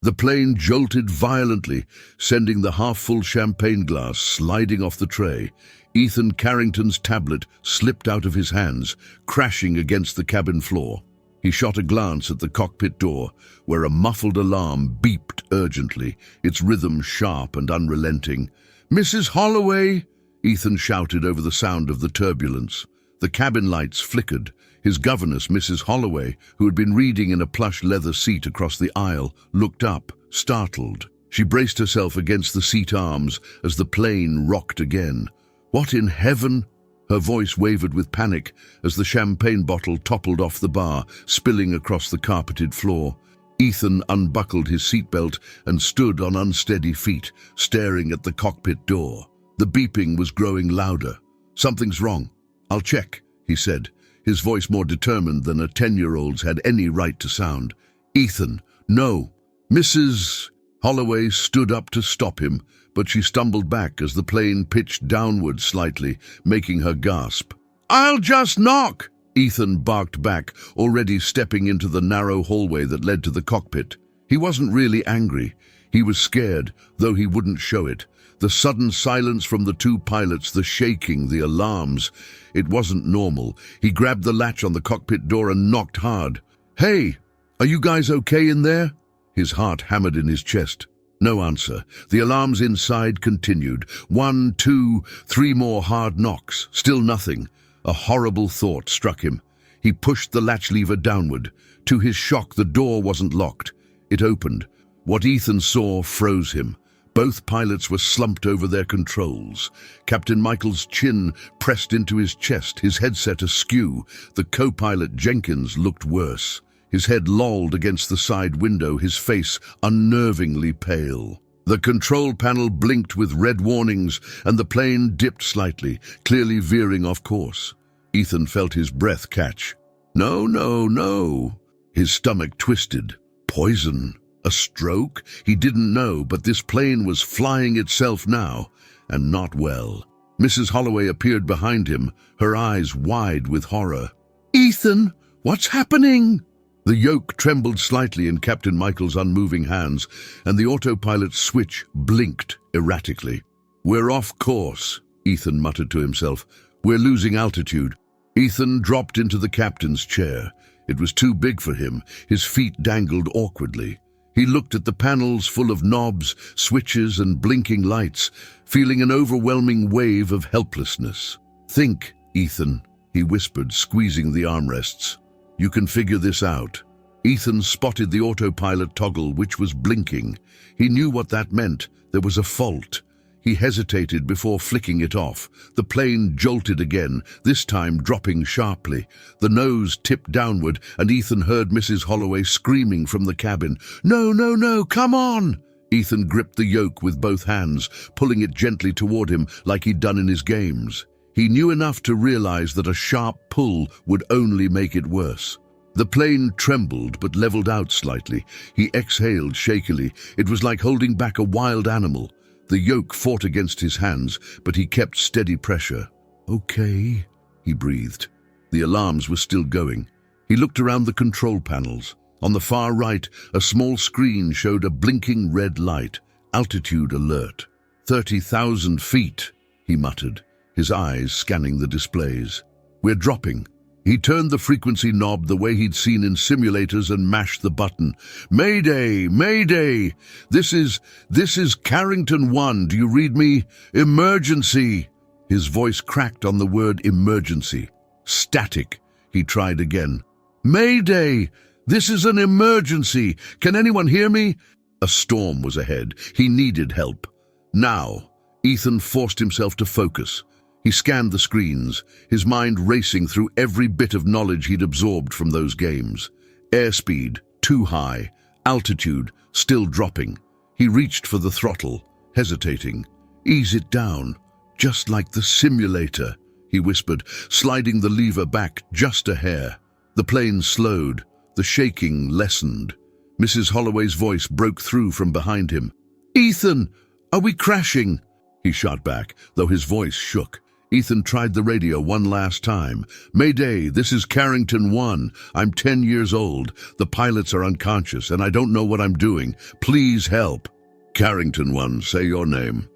The plane jolted violently, sending the half-full champagne glass sliding off the tray. Ethan Carrington's tablet slipped out of his hands, crashing against the cabin floor. He shot a glance at the cockpit door, where a muffled alarm beeped urgently, its rhythm sharp and unrelenting. "Mrs. Holloway!" Ethan shouted over the sound of the turbulence. The cabin lights flickered. His governess, Mrs. Holloway, who had been reading in a plush leather seat across the aisle, looked up, startled. She braced herself against the seat arms as the plane rocked again. "What in heaven?" Her voice wavered with panic as the champagne bottle toppled off the bar, spilling across the carpeted floor. Ethan unbuckled his seatbelt and stood on unsteady feet, staring at the cockpit door. The beeping was growing louder. "Something's wrong. I'll check," he said, his voice more determined than a 10-year-old's had any right to sound. "Ethan, no." Mrs. Holloway stood up to stop him, but she stumbled back as the plane pitched downward slightly, making her gasp. "I'll just knock!" Ethan barked back, already stepping into the narrow hallway that led to the cockpit. He wasn't really angry. He was scared, though he wouldn't show it. The sudden silence from the two pilots, the shaking, the alarms. It wasn't normal. He grabbed the latch on the cockpit door and knocked hard. "Hey, are you guys okay in there?" His heart hammered in his chest. No answer. The alarms inside continued. 1, 2, 3 more hard knocks. Still nothing. A horrible thought struck him. He pushed the latch lever downward. To his shock, the door wasn't locked. It opened. What Ethan saw froze him. Both pilots were slumped over their controls. Captain Michael's chin pressed into his chest, his headset askew. The co-pilot Jenkins looked worse. His head lolled against the side window, his face unnervingly pale. The control panel blinked with red warnings, and the plane dipped slightly, clearly veering off course. Ethan felt his breath catch. No, no, no. His stomach twisted. Poison. A stroke? He didn't know, but this plane was flying itself now, and not well. Mrs. Holloway appeared behind him, her eyes wide with horror. "Ethan, what's happening?" The yoke trembled slightly in Captain Michael's unmoving hands, and the autopilot switch blinked erratically. "We're off course," Ethan muttered to himself. "We're losing altitude." Ethan dropped into the captain's chair. It was too big for him. His feet dangled awkwardly. He looked at the panels full of knobs, switches, and blinking lights, feeling an overwhelming wave of helplessness. "Think, Ethan," he whispered, squeezing the armrests. "You can figure this out." Ethan spotted the autopilot toggle, which was blinking. He knew what that meant. There was a fault. He hesitated before flicking it off. The plane jolted again, this time dropping sharply. The nose tipped downward, and Ethan heard Mrs. Holloway screaming from the cabin. "No, no, no, come on!" Ethan gripped the yoke with both hands, pulling it gently toward him like he'd done in his games. He knew enough to realize that a sharp pull would only make it worse. The plane trembled but leveled out slightly. He exhaled shakily. It was like holding back a wild animal. The yoke fought against his hands, but he kept steady pressure. "Okay," he breathed. The alarms were still going. He looked around the control panels. On the far right, a small screen showed a blinking red light. Altitude alert. 30,000 feet, he muttered, his eyes scanning the displays. "We're dropping." He turned the frequency knob the way he'd seen in simulators and mashed the button. "Mayday! Mayday! This is Carrington 1. Do you read me? Emergency!" His voice cracked on the word emergency. Static. He tried again. "Mayday! This is an emergency! Can anyone hear me?" A storm was ahead. He needed help. Now, Ethan forced himself to focus. He scanned the screens, his mind racing through every bit of knowledge he'd absorbed from those games. Airspeed, too high. Altitude, still dropping. He reached for the throttle, hesitating. "Ease it down, just like the simulator," he whispered, sliding the lever back just a hair. The plane slowed. The shaking lessened. Mrs. Holloway's voice broke through from behind him. "Ethan, are we crashing?" He shot back, though his voice shook. Ethan tried the radio one last time. "Mayday, this is Carrington 1. I'm 10 years old. The pilots are unconscious and I don't know what I'm doing. Please help." "Carrington 1, say your name."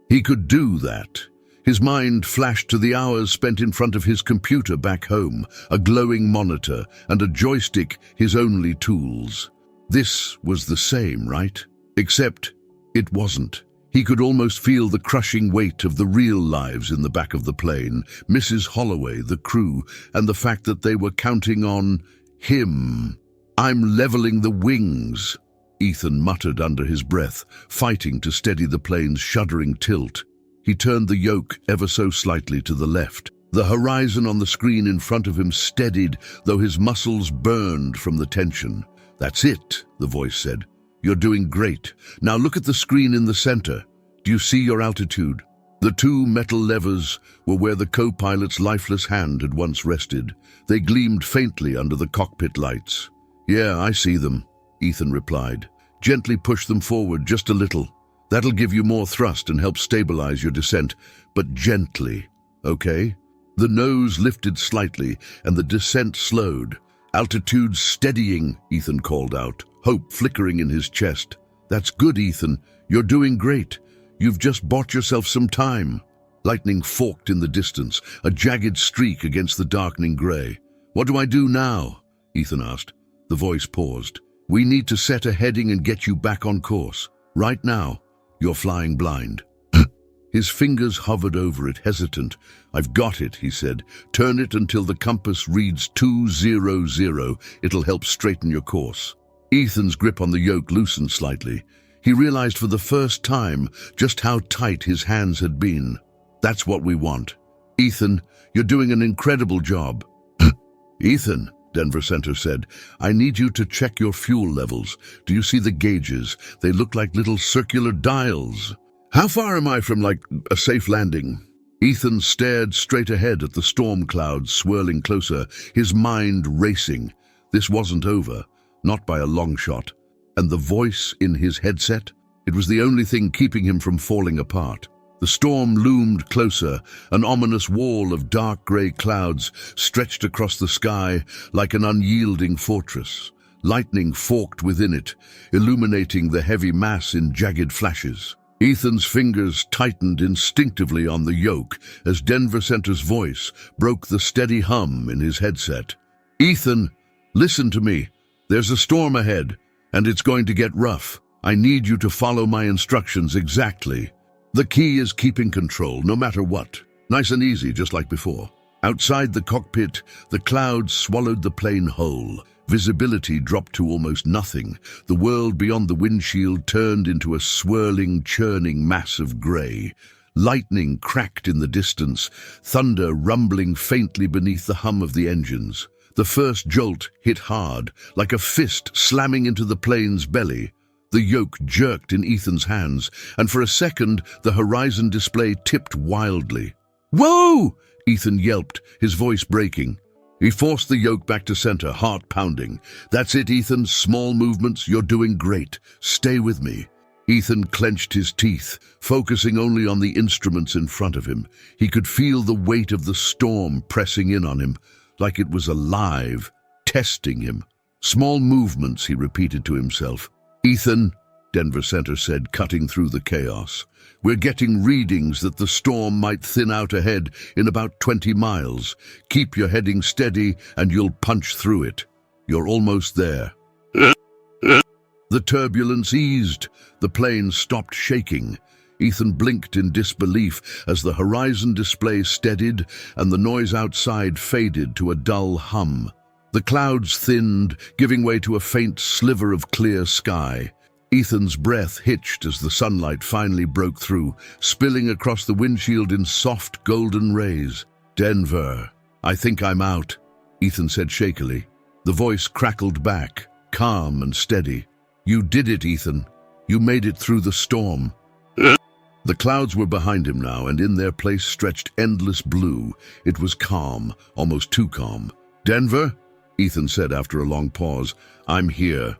He could do that. His mind flashed to the hours spent in front of his computer back home, a glowing monitor and a joystick, his only tools. This was the same, right? Except it wasn't. He could almost feel the crushing weight of the real lives in the back of the plane, Mrs. Holloway, the crew, and the fact that they were counting on him. "I'm leveling the wings," Ethan muttered under his breath, fighting to steady the plane's shuddering tilt. He turned the yoke ever so slightly to the left. The horizon on the screen in front of him steadied, though his muscles burned from the tension. "That's it," the voice said. "You're doing great. Now look at the screen in the center. Do you see your altitude?" The two metal levers were where the co-pilot's lifeless hand had once rested. They gleamed faintly under the cockpit lights. "Yeah, I see them," Ethan replied. "Gently push them forward just a little. That'll give you more thrust and help stabilize your descent, but gently, okay?" The nose lifted slightly and the descent slowed. "Altitude steadying," Ethan called out, hope flickering in his chest. "That's good, Ethan. You're doing great. You've just bought yourself some time." Lightning forked in the distance, a jagged streak against the darkening gray. "What do I do now?" Ethan asked. The voice paused. "We need to set a heading and get you back on course. Right now, you're flying blind." His fingers hovered over it, hesitant. "I've got it," he said. "Turn it until the compass reads 200. It'll help straighten your course." Ethan's grip on the yoke loosened slightly. He realized for the first time just how tight his hands had been. "That's what we want. Ethan, you're doing an incredible job." "Ethan," Denver Center said, "I need you to check your fuel levels. Do you see the gauges? They look like little circular dials." "How far am I from, a safe landing?" Ethan stared straight ahead at the storm clouds swirling closer, his mind racing. This wasn't over, not by a long shot. And the voice in his headset? It was the only thing keeping him from falling apart. The storm loomed closer, an ominous wall of dark grey clouds stretched across the sky like an unyielding fortress. Lightning forked within it, illuminating the heavy mass in jagged flashes. Ethan's fingers tightened instinctively on the yoke as Denver Center's voice broke the steady hum in his headset. "Ethan, listen to me. There's a storm ahead, and it's going to get rough. I need you to follow my instructions exactly. The key is keeping control, no matter what. Nice and easy, just like before." Outside the cockpit, the clouds swallowed the plane whole. Visibility dropped to almost nothing. The world beyond the windshield turned into a swirling, churning mass of grey. Lightning cracked in the distance, thunder rumbling faintly beneath the hum of the engines. The first jolt hit hard, like a fist slamming into the plane's belly. The yoke jerked in Ethan's hands, and for a second the horizon display tipped wildly. "Whoa!" Ethan yelped, his voice breaking. He forced the yoke back to center, heart pounding. "That's it, Ethan. Small movements. You're doing great. Stay with me." Ethan clenched his teeth, focusing only on the instruments in front of him. He could feel the weight of the storm pressing in on him, like it was alive, testing him. "Small movements," he repeated to himself. "Ethan," Denver Center said, cutting through the chaos. "We're getting readings that the storm might thin out ahead in about 20 miles. Keep your heading steady and you'll punch through it. You're almost there." The turbulence eased. The plane stopped shaking. Ethan blinked in disbelief as the horizon display steadied and the noise outside faded to a dull hum. The clouds thinned, giving way to a faint sliver of clear sky. Ethan's breath hitched as the sunlight finally broke through, spilling across the windshield in soft golden rays. "Denver, I think I'm out," Ethan said shakily. The voice crackled back, calm and steady. "You did it, Ethan. You made it through the storm." The clouds were behind him now, and in their place stretched endless blue. It was calm, almost too calm. "Denver?" Ethan said after a long pause. "I'm here."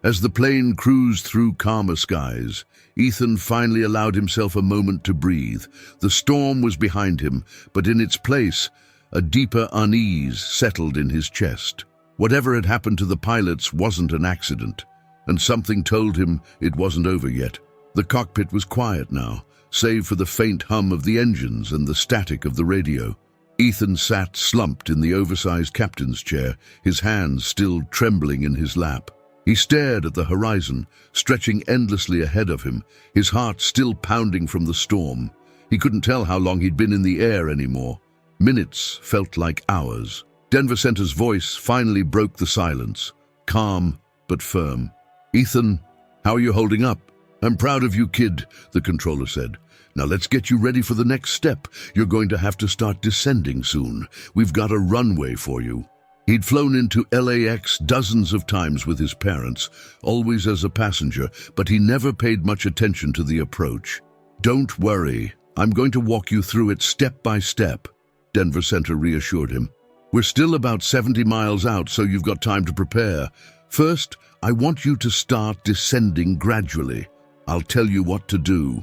As the plane cruised through calmer skies, Ethan finally allowed himself a moment to breathe. The storm was behind him, but in its place, a deeper unease settled in his chest. Whatever had happened to the pilots wasn't an accident, and something told him it wasn't over yet. The cockpit was quiet now, save for the faint hum of the engines and the static of the radio. Ethan sat slumped in the oversized captain's chair, his hands still trembling in his lap. He stared at the horizon, stretching endlessly ahead of him, his heart still pounding from the storm. He couldn't tell how long he'd been in the air anymore. Minutes felt like hours. Denver Center's voice finally broke the silence, calm but firm. "Ethan, how are you holding up?" "I'm proud of you, kid," the controller said. "Now let's get you ready for the next step. You're going to have to start descending soon. We've got a runway for you." He'd flown into LAX dozens of times with his parents, always as a passenger, but he never paid much attention to the approach. "Don't worry, I'm going to walk you through it step by step," Denver Center reassured him. "We're still about 70 miles out, so you've got time to prepare. First, I want you to start descending gradually. I'll tell you what to do."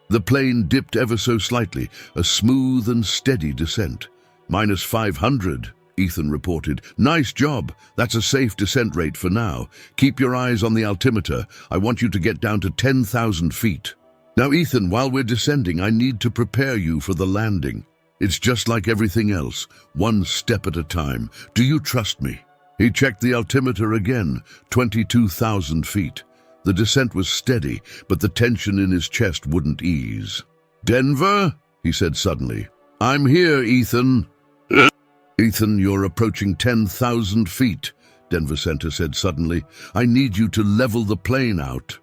The plane dipped ever so slightly, a smooth and steady descent. -500, Ethan reported. "Nice job. That's a safe descent rate for now. Keep your eyes on the altimeter. I want you to get down to 10,000 feet. Now, Ethan, while we're descending, I need to prepare you for the landing. It's just like everything else, one step at a time. Do you trust me?" He checked the altimeter again, 22,000 feet. The descent was steady, but the tension in his chest wouldn't ease. "Denver?" he said suddenly. "I'm here, Ethan." "Ethan, you're approaching 10,000 feet, Denver Center said suddenly. "I need you to level the plane out."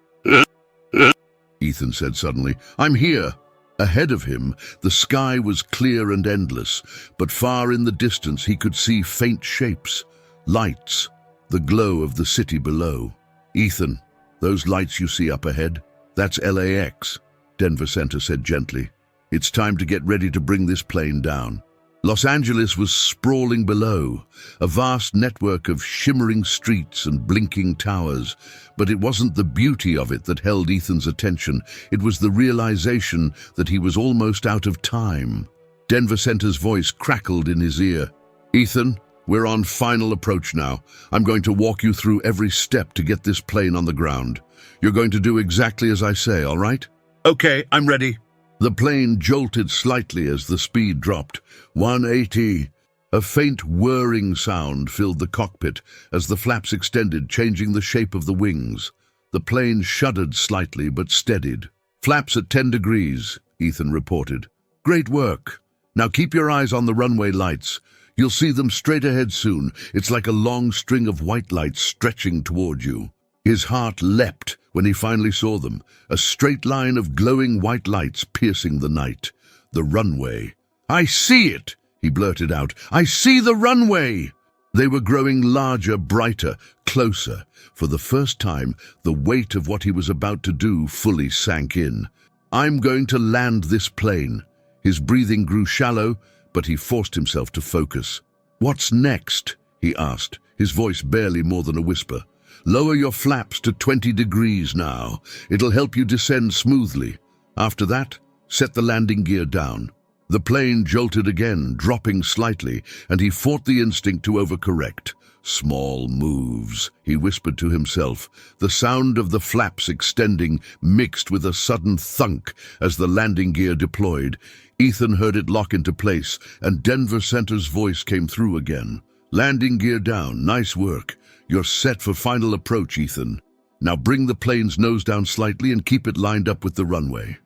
Ethan said suddenly, "I'm here." Ahead of him, the sky was clear and endless, but far in the distance he could see faint shapes, lights, the glow of the city below. "Ethan, those lights you see up ahead, that's LAX, Denver Center said gently. "It's time to get ready to bring this plane down." Los Angeles was sprawling below, a vast network of shimmering streets and blinking towers. But it wasn't the beauty of it that held Ethan's attention. It was the realization that he was almost out of time. Denver Center's voice crackled in his ear. "Ethan, we're on final approach now. I'm going to walk you through every step to get this plane on the ground. You're going to do exactly as I say, all right?" "Okay, I'm ready." The plane jolted slightly as the speed dropped. 180. A faint whirring sound filled the cockpit as the flaps extended, changing the shape of the wings. The plane shuddered slightly but steadied. "Flaps at 10 degrees, Ethan reported. "Great work. Now keep your eyes on the runway lights. You'll see them straight ahead soon. It's like a long string of white lights stretching toward you." His heart leapt when he finally saw them, a straight line of glowing white lights piercing the night. The runway. "I see it," he blurted out. "I see the runway!" They were growing larger, brighter, closer. For the first time, the weight of what he was about to do fully sank in. "I'm going to land this plane." His breathing grew shallow, but he forced himself to focus. "What's next?" he asked, his voice barely more than a whisper. "Lower your flaps to 20 degrees now. It'll help you descend smoothly. After that, set the landing gear down." The plane jolted again, dropping slightly, and he fought the instinct to overcorrect. "Small moves," he whispered to himself, the sound of the flaps extending mixed with a sudden thunk as the landing gear deployed. Ethan heard it lock into place, and Denver Center's voice came through again. "Landing gear down. Nice work. You're set for final approach, Ethan. Now bring the plane's nose down slightly and keep it lined up with the runway."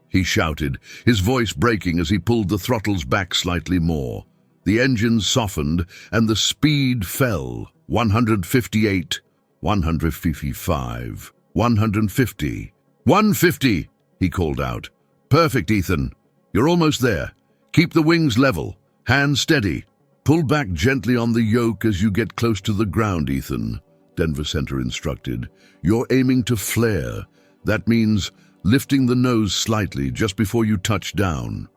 He shouted, his voice breaking as he pulled the throttles back slightly more. The engines softened and the speed fell. 158, 155, 150. 150, he called out. "Perfect, Ethan. You're almost there. Keep the wings level. Hands steady. Pull back gently on the yoke as you get close to the ground, Ethan," Denver Center instructed. "You're aiming to flare. That means lifting the nose slightly just before you touch down."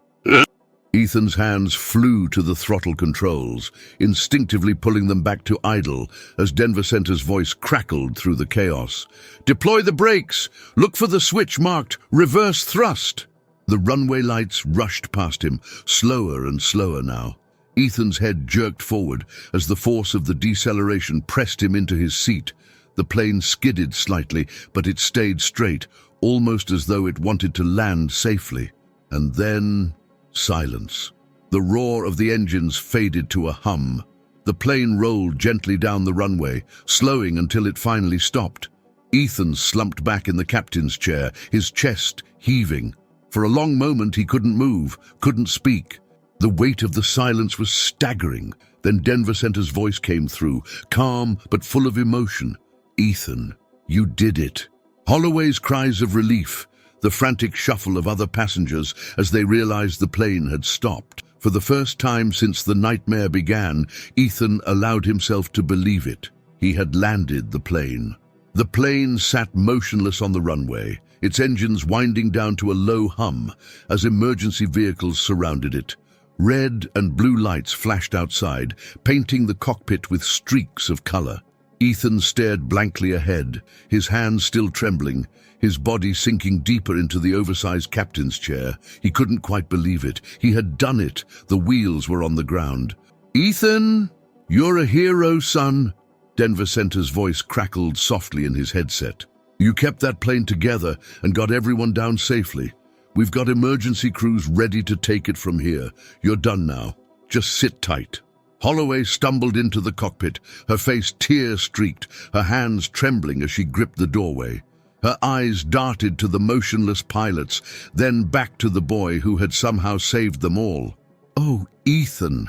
Ethan's hands flew to the throttle controls, instinctively pulling them back to idle as Denver Center's voice crackled through the chaos. "Deploy the brakes! Look for the switch marked reverse thrust!" The runway lights rushed past him, slower and slower now. Ethan's head jerked forward as the force of the deceleration pressed him into his seat. The plane skidded slightly, but it stayed straight, almost as though it wanted to land safely. And then silence. The roar of the engines faded to a hum. The plane rolled gently down the runway, slowing until it finally stopped. Ethan slumped back in the captain's chair, his chest heaving. For a long moment he couldn't move, couldn't speak. The weight of the silence was staggering. Then Denver Center's voice came through, calm but full of emotion. "Ethan, you did it." Holloway's cries of relief, the frantic shuffle of other passengers as they realized the plane had stopped. For the first time since the nightmare began, Ethan allowed himself to believe it. He had landed the plane. The plane sat motionless on the runway, its engines winding down to a low hum as emergency vehicles surrounded it. Red and blue lights flashed outside, painting the cockpit with streaks of color. Ethan stared blankly ahead, his hands still trembling, his body sinking deeper into the oversized captain's chair. He couldn't quite believe it. He had done it. The wheels were on the ground. "Ethan, you're a hero, son." Denver Center's voice crackled softly in his headset. "You kept that plane together and got everyone down safely. We've got emergency crews ready to take it from here. You're done now. Just sit tight." Holloway stumbled into the cockpit, her face tear-streaked, her hands trembling as she gripped the doorway. Her eyes darted to the motionless pilots, then back to the boy who had somehow saved them all. "Oh, Ethan!"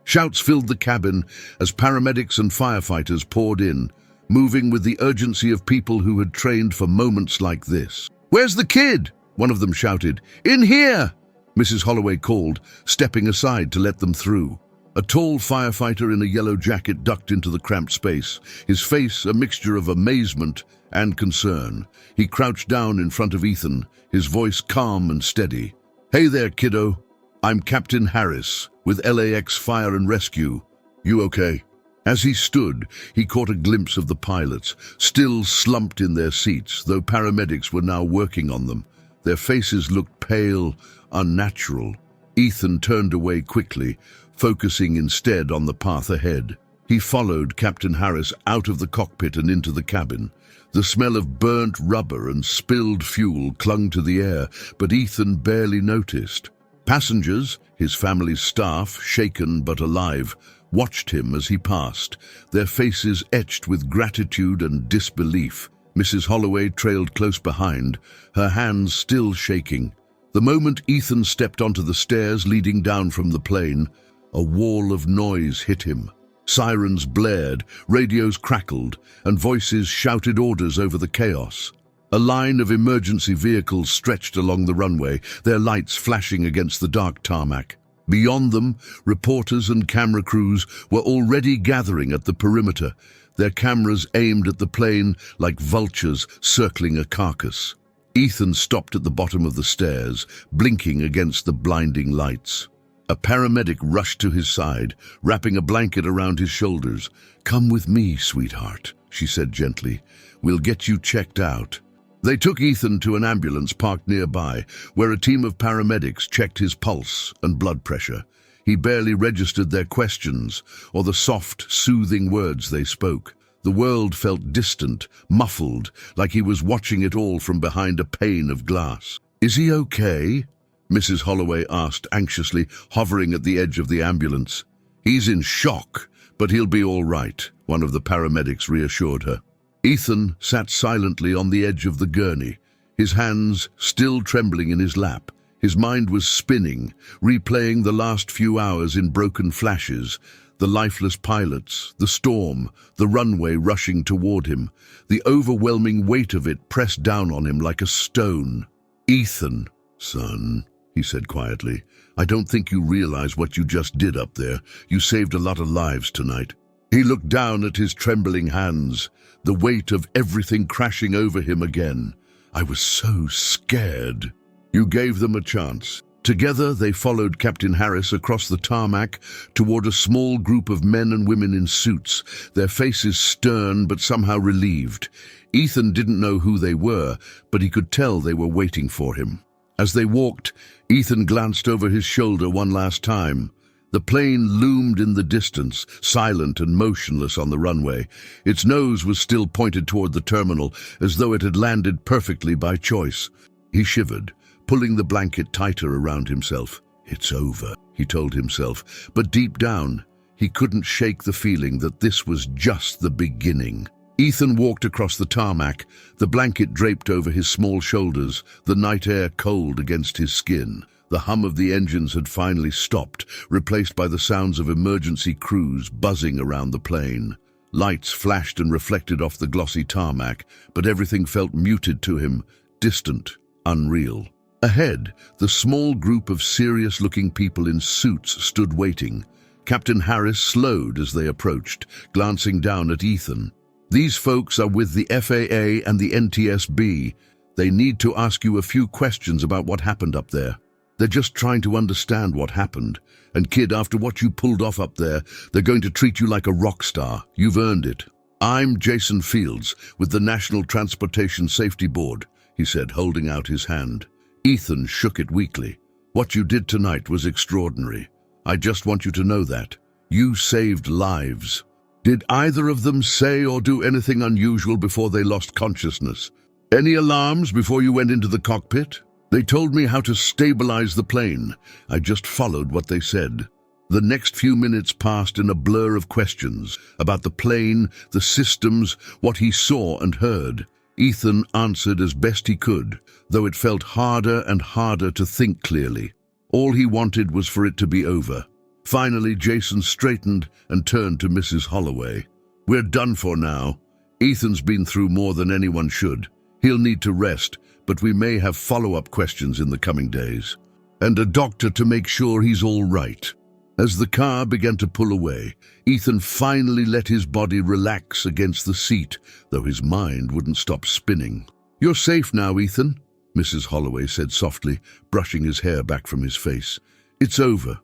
Shouts filled the cabin as paramedics and firefighters poured in, moving with the urgency of people who had trained for moments like this. "Where's the kid?" one of them shouted. "In here!" Mrs. Holloway called, stepping aside to let them through. A tall firefighter in a yellow jacket ducked into the cramped space, his face a mixture of amazement and concern. He crouched down in front of Ethan, his voice calm and steady. "Hey there, kiddo. I'm Captain Harris with LAX Fire and Rescue. You okay?" As he stood, he caught a glimpse of the pilots, still slumped in their seats, though paramedics were now working on them. Their faces looked pale, unnatural. Ethan turned away quickly, focusing instead on the path ahead. He followed Captain Harris out of the cockpit and into the cabin. The smell of burnt rubber and spilled fuel clung to the air, but Ethan barely noticed. Passengers, his family's staff, shaken but alive, watched him as he passed, their faces etched with gratitude and disbelief. Mrs. Holloway trailed close behind, her hands still shaking. The moment Ethan stepped onto the stairs leading down from the plane, a wall of noise hit him. Sirens blared, radios crackled, and voices shouted orders over the chaos. A line of emergency vehicles stretched along the runway, their lights flashing against the dark tarmac. Beyond them, reporters and camera crews were already gathering at the perimeter, their cameras aimed at the plane like vultures circling a carcass. Ethan stopped at the bottom of the stairs, blinking against the blinding lights. A paramedic rushed to his side, wrapping a blanket around his shoulders. "Come with me, sweetheart," she said gently. "We'll get you checked out." They took Ethan to an ambulance parked nearby, where a team of paramedics checked his pulse and blood pressure. He barely registered their questions or the soft, soothing words they spoke. The world felt distant, muffled, like he was watching it all from behind a pane of glass. "Is he okay?" Mrs. Holloway asked anxiously, hovering at the edge of the ambulance. "He's in shock, but he'll be all right," one of the paramedics reassured her. Ethan sat silently on the edge of the gurney, his hands still trembling in his lap. His mind was spinning, replaying the last few hours in broken flashes, the lifeless pilots, the storm, the runway rushing toward him. The overwhelming weight of it pressed down on him like a stone. "Ethan, son," he said quietly, "I don't think you realize what you just did up there. You saved a lot of lives tonight." He looked down at his trembling hands, the weight of everything crashing over him again. "I was so scared." "You gave them a chance. Together they followed Captain Harris across the tarmac toward a small group of men and women in suits, their faces stern but somehow relieved. Ethan didn't know who they were, but he could tell they were waiting for him. As they walked, Ethan glanced over his shoulder one last time. The plane loomed in the distance, silent and motionless on the runway. Its nose was still pointed toward the terminal, as though it had landed perfectly by choice. He shivered, pulling the blanket tighter around himself. "It's over," he told himself, but deep down, he couldn't shake the feeling that this was just the beginning. Ethan walked across the tarmac, the blanket draped over his small shoulders, the night air cold against his skin. The hum of the engines had finally stopped, replaced by the sounds of emergency crews buzzing around the plane. Lights flashed and reflected off the glossy tarmac, but everything felt muted to him, distant, unreal. Ahead, the small group of serious-looking people in suits stood waiting. Captain Harris slowed as they approached, glancing down at Ethan. "These folks are with the FAA and the NTSB. They need to ask you a few questions about what happened up there. They're just trying to understand what happened. And kid, after what you pulled off up there, they're going to treat you like a rock star. You've earned it." "I'm Jason Fields with the National Transportation Safety Board," he said, holding out his hand. Ethan shook it weakly. "What you did tonight was extraordinary. I just want you to know that. You saved lives." "Did either of them say or do anything unusual before they lost consciousness? Any alarms before you went into the cockpit?" "They told me how to stabilize the plane. I just followed what they said." The next few minutes passed in a blur of questions about the plane, the systems, what he saw and heard. Ethan answered as best he could, though it felt harder and harder to think clearly. All he wanted was for it to be over. Finally, Jason straightened and turned to Mrs. Holloway. "We're done for now. Ethan's been through more than anyone should. He'll need to rest, but we may have follow-up questions in the coming days. And a doctor to make sure he's all right." As the car began to pull away, Ethan finally let his body relax against the seat, though his mind wouldn't stop spinning. "You're safe now, Ethan," Mrs. Holloway said softly, brushing his hair back from his face. "It's over."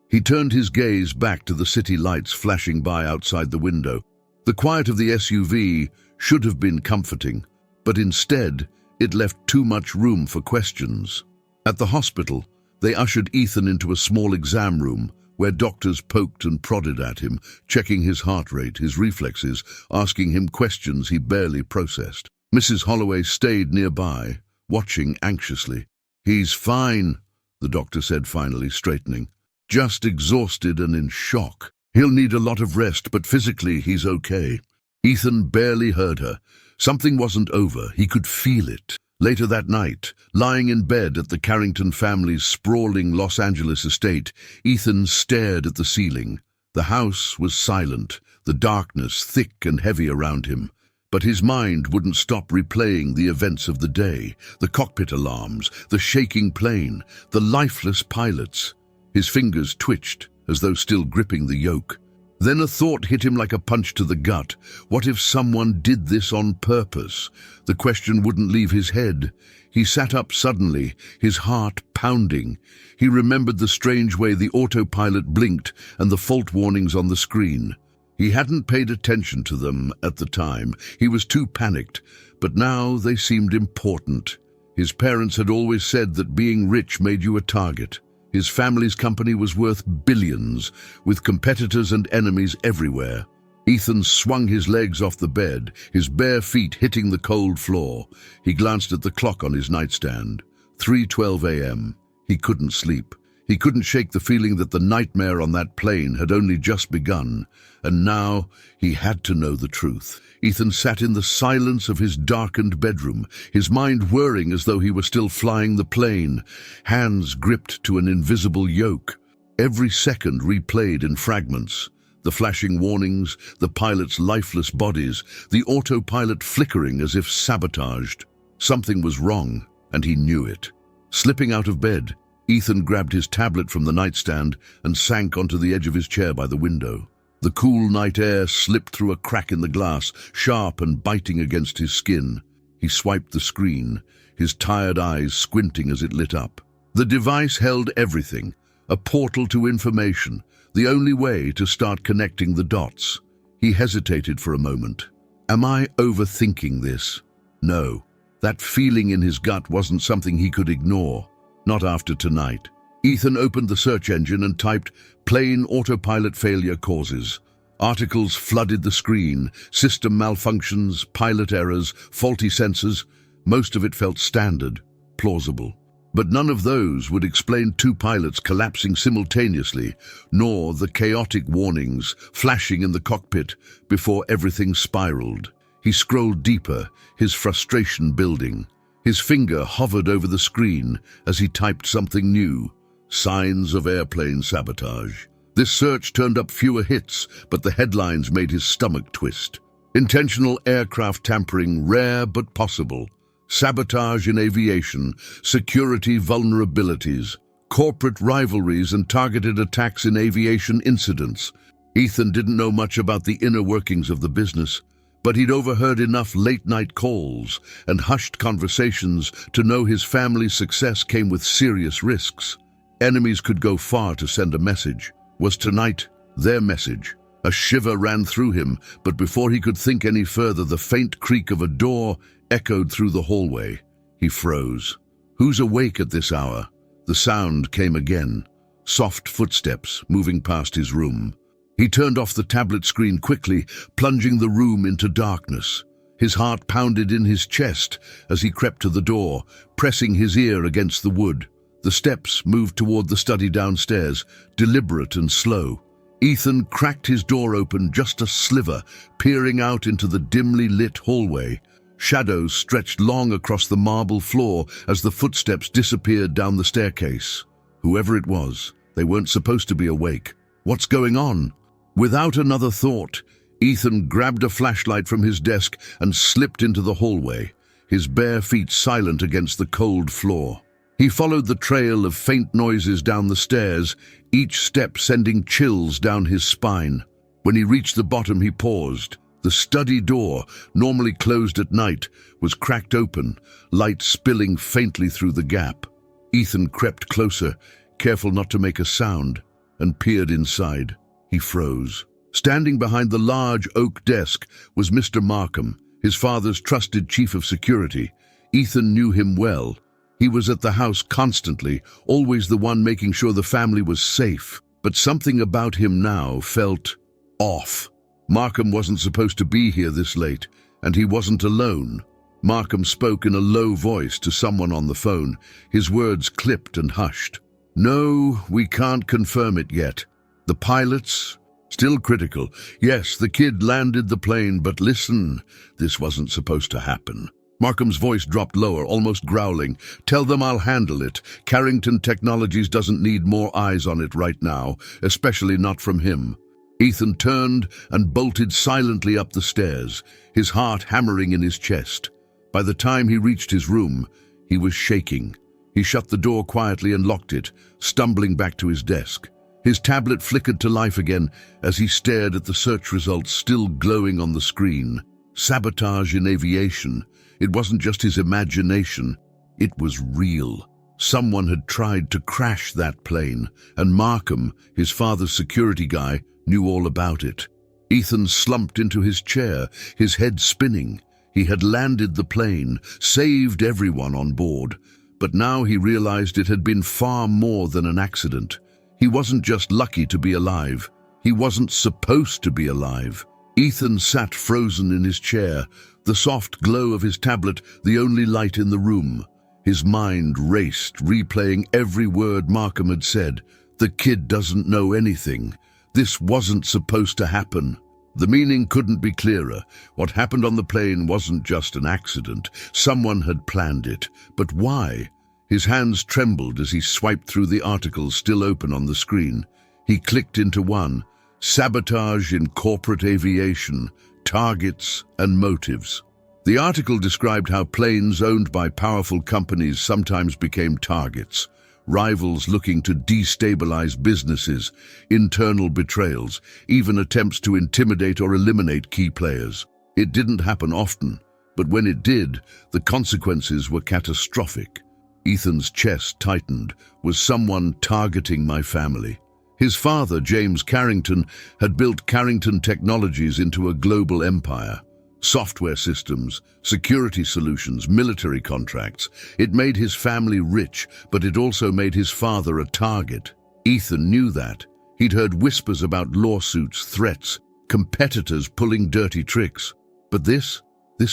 He turned his gaze back to the city lights flashing by outside the window. The quiet of the SUV should have been comforting, but instead, it left too much room for questions. At the hospital, they ushered Ethan into a small exam room where doctors poked and prodded at him, checking his heart rate, his reflexes, asking him questions he barely processed. Mrs. Holloway stayed nearby, watching anxiously. "He's fine," the doctor said finally, straightening. "Just exhausted and in shock. He'll need a lot of rest, but physically he's okay." Ethan barely heard her. Something wasn't over. He could feel it. Later that night, lying in bed at the Carrington family's sprawling Los Angeles estate, Ethan stared at the ceiling. The house was silent, the darkness thick and heavy around him. But his mind wouldn't stop replaying the events of the day, the cockpit alarms, the shaking plane, the lifeless pilots. His fingers twitched, as though still gripping the yoke. Then a thought hit him like a punch to the gut. What if someone did this on purpose? The question wouldn't leave his head. He sat up suddenly, his heart pounding. He remembered the strange way the autopilot blinked and the fault warnings on the screen. He hadn't paid attention to them at the time. He was too panicked, but now they seemed important. His parents had always said that being rich made you a target. His family's company was worth billions, with competitors and enemies everywhere. Ethan swung his legs off the bed, his bare feet hitting the cold floor. He glanced at the clock on his nightstand. 3:12 a.m. He couldn't sleep. He couldn't shake the feeling that the nightmare on that plane had only just begun. And now he had to know the truth. Ethan sat in the silence of his darkened bedroom, his mind whirring as though he were still flying the plane, hands gripped to an invisible yoke. Every second replayed in fragments. The flashing warnings, the pilots' lifeless bodies, the autopilot flickering as if sabotaged. Something was wrong, and he knew it. Slipping out of bed, Ethan grabbed his tablet from the nightstand and sank onto the edge of his chair by the window. The cool night air slipped through a crack in the glass, sharp and biting against his skin. He swiped the screen, his tired eyes squinting as it lit up. The device held everything, a portal to information, the only way to start connecting the dots. He hesitated for a moment. Am I overthinking this? No. That feeling in his gut wasn't something he could ignore. Not after tonight. Ethan opened the search engine and typed "plane autopilot failure causes." Articles flooded the screen, system malfunctions, pilot errors, faulty sensors. Most of it felt standard, plausible. But none of those would explain two pilots collapsing simultaneously, nor the chaotic warnings flashing in the cockpit before everything spiraled. He scrolled deeper, his frustration building. His finger hovered over the screen as he typed something new. Signs of airplane sabotage. This search turned up fewer hits, but the headlines made his stomach twist. Intentional aircraft tampering, rare but possible. Sabotage in aviation, security vulnerabilities, corporate rivalries and targeted attacks in aviation incidents. Ethan didn't know much about the inner workings of the business, but he'd overheard enough late-night calls and hushed conversations to know his family's success came with serious risks. Enemies could go far to send a message. Was tonight their message? A shiver ran through him, but before he could think any further, the faint creak of a door echoed through the hallway. He froze. Who's awake at this hour? The sound came again. Soft footsteps moving past his room. He turned off the tablet screen quickly, plunging the room into darkness. His heart pounded in his chest as he crept to the door, pressing his ear against the wood. The steps moved toward the study downstairs, deliberate and slow. Ethan cracked his door open just a sliver, peering out into the dimly lit hallway. Shadows stretched long across the marble floor as the footsteps disappeared down the staircase. Whoever it was, they weren't supposed to be awake. What's going on? Without another thought, Ethan grabbed a flashlight from his desk and slipped into the hallway, his bare feet silent against the cold floor. He followed the trail of faint noises down the stairs, each step sending chills down his spine. When he reached the bottom, he paused. The study door, normally closed at night, was cracked open, light spilling faintly through the gap. Ethan crept closer, careful not to make a sound, and peered inside. He froze. Standing behind the large oak desk was Mr. Markham, his father's trusted chief of security. Ethan knew him well. He was at the house constantly, always the one making sure the family was safe. But something about him now felt off. Markham wasn't supposed to be here this late, and he wasn't alone. Markham spoke in a low voice to someone on the phone, his words clipped and hushed. No, we can't confirm it yet. The pilots? Still critical. Yes, the kid landed the plane, but listen, this wasn't supposed to happen. Markham's voice dropped lower, almost growling. Tell them I'll handle it. Carrington Technologies doesn't need more eyes on it right now, especially not from him. Ethan turned and bolted silently up the stairs, his heart hammering in his chest. By the time he reached his room, he was shaking. He shut the door quietly and locked it, stumbling back to his desk. His tablet flickered to life again as he stared at the search results still glowing on the screen. Sabotage in aviation. It wasn't just his imagination, it was real. Someone had tried to crash that plane, and Markham, his father's security guy, knew all about it. Ethan slumped into his chair, his head spinning. He had landed the plane, saved everyone on board, but now he realized it had been far more than an accident. He wasn't just lucky to be alive. He wasn't supposed to be alive. Ethan sat frozen in his chair, the soft glow of his tablet the only light in the room. His mind raced, replaying every word Markham had said. The kid doesn't know anything. This wasn't supposed to happen. The meaning couldn't be clearer. What happened on the plane wasn't just an accident. Someone had planned it. But why? His hands trembled as he swiped through the articles still open on the screen. He clicked into one. Sabotage in corporate aviation, targets and motives. The article described how planes owned by powerful companies sometimes became targets, rivals looking to destabilize businesses, internal betrayals, even attempts to intimidate or eliminate key players. It didn't happen often, but when it did, the consequences were catastrophic. Ethan's chest tightened. Was someone targeting my family? His father, James Carrington, had built Carrington Technologies into a global empire. Software systems, security solutions, military contracts. It made his family rich, but it also made his father a target. Ethan knew that. He'd heard whispers about lawsuits, threats, competitors pulling dirty tricks. But this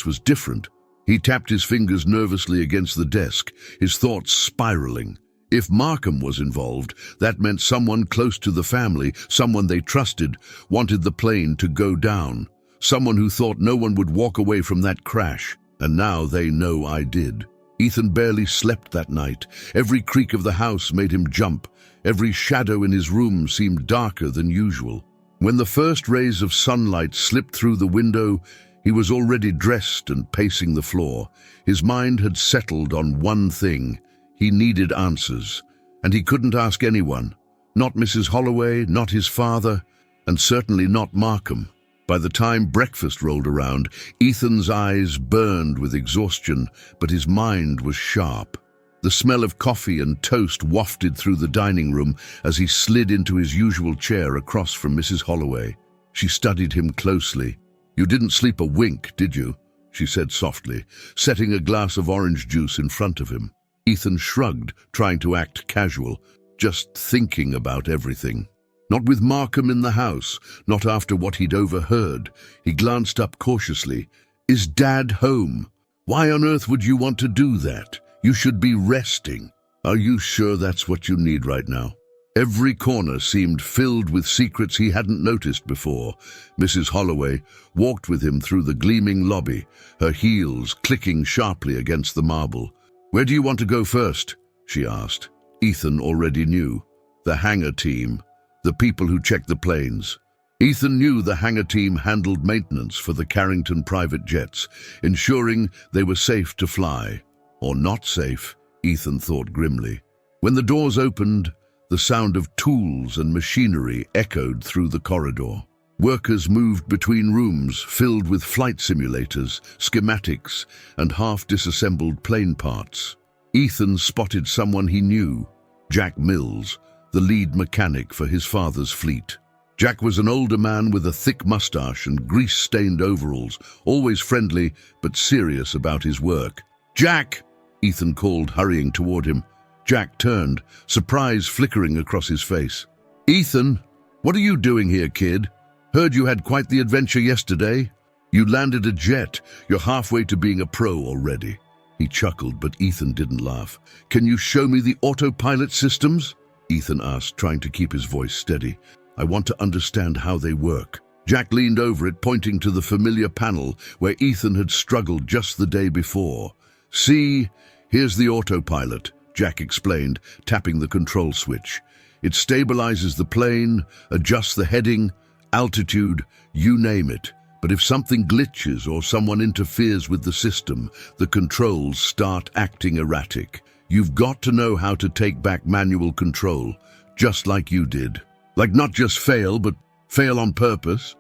was different. He tapped his fingers nervously against the desk, his thoughts spiraling. If Markham was involved, that meant someone close to the family, someone they trusted, wanted the plane to go down. Someone who thought no one would walk away from that crash. And now they know I did. Ethan barely slept that night. Every creak of the house made him jump. Every shadow in his room seemed darker than usual. When the first rays of sunlight slipped through the window, he was already dressed and pacing the floor. His mind had settled on one thing. He needed answers. And he couldn't ask anyone. Not Mrs. Holloway, not his father, and certainly not Markham. By the time breakfast rolled around, Ethan's eyes burned with exhaustion, but his mind was sharp. The smell of coffee and toast wafted through the dining room as he slid into his usual chair across from Mrs. Holloway. She studied him closely. "You didn't sleep a wink, did you?" she said softly, setting a glass of orange juice in front of him. Ethan shrugged, trying to act casual, just thinking about everything. Not with Markham in the house, not after what he'd overheard. He glanced up cautiously. "Is Dad home? Why on earth would you want to do that? You should be resting." "Are you sure that's what you need right now?" Every corner seemed filled with secrets he hadn't noticed before. Mrs. Holloway walked with him through the gleaming lobby, her heels clicking sharply against the marble. "Where do you want to go first?" she asked. Ethan already knew. The hangar team. The people who checked the planes. Ethan knew the hangar team handled maintenance for the Carrington private jets, ensuring they were safe to fly. Or not safe, Ethan thought grimly. When the doors opened, the sound of tools and machinery echoed through the corridor. Workers moved between rooms filled with flight simulators, schematics, and half-disassembled plane parts. Ethan spotted someone he knew, Jack Mills, the lead mechanic for his father's fleet. Jack was an older man with a thick mustache and grease-stained overalls, always friendly but serious about his work. "Jack!" Ethan called, hurrying toward him. Jack turned, surprise flickering across his face. "Ethan, what are you doing here, kid? Heard you had quite the adventure yesterday. You landed a jet. You're halfway to being a pro already." He chuckled, but Ethan didn't laugh. "Can you show me the autopilot systems?" Ethan asked, trying to keep his voice steady. "I want to understand how they work." Jack leaned over it, pointing to the familiar panel where Ethan had struggled just the day before. "See, here's the autopilot," Jack explained, tapping the control switch. "It stabilizes the plane, adjusts the heading, altitude, you name it. But if something glitches or someone interferes with the system, the controls start acting erratic. You've got to know how to take back manual control, just like you did. Like not just fail, but fail on purpose."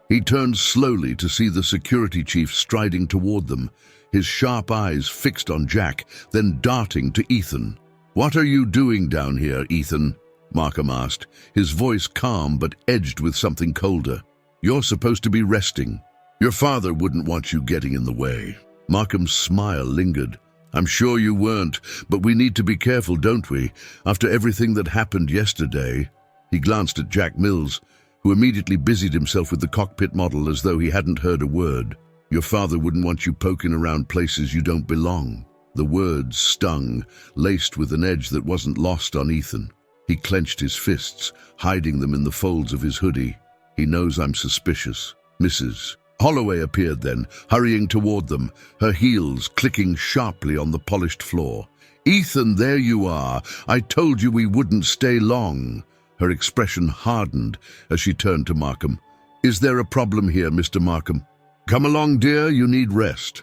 He turned slowly to see the security chief striding toward them, his sharp eyes fixed on Jack, then darting to Ethan. "What are you doing down here, Ethan?" Markham asked, his voice calm but edged with something colder. "You're supposed to be resting. Your father wouldn't want you getting in the way." Markham's smile lingered. "I'm sure you weren't, but we need to be careful, don't we? After everything that happened yesterday." He glanced at Jack Mills, who immediately busied himself with the cockpit model as though he hadn't heard a word. "Your father wouldn't want you poking around places you don't belong." The words stung, laced with an edge that wasn't lost on Ethan. He clenched his fists, hiding them in the folds of his hoodie. "He knows I'm suspicious." Mrs. Holloway appeared then, hurrying toward them, her heels clicking sharply on the polished floor. "Ethan, there you are. I told you we wouldn't stay long." Her expression hardened as she turned to Markham. "Is there a problem here, Mr. Markham?" "Come along, dear, you need rest."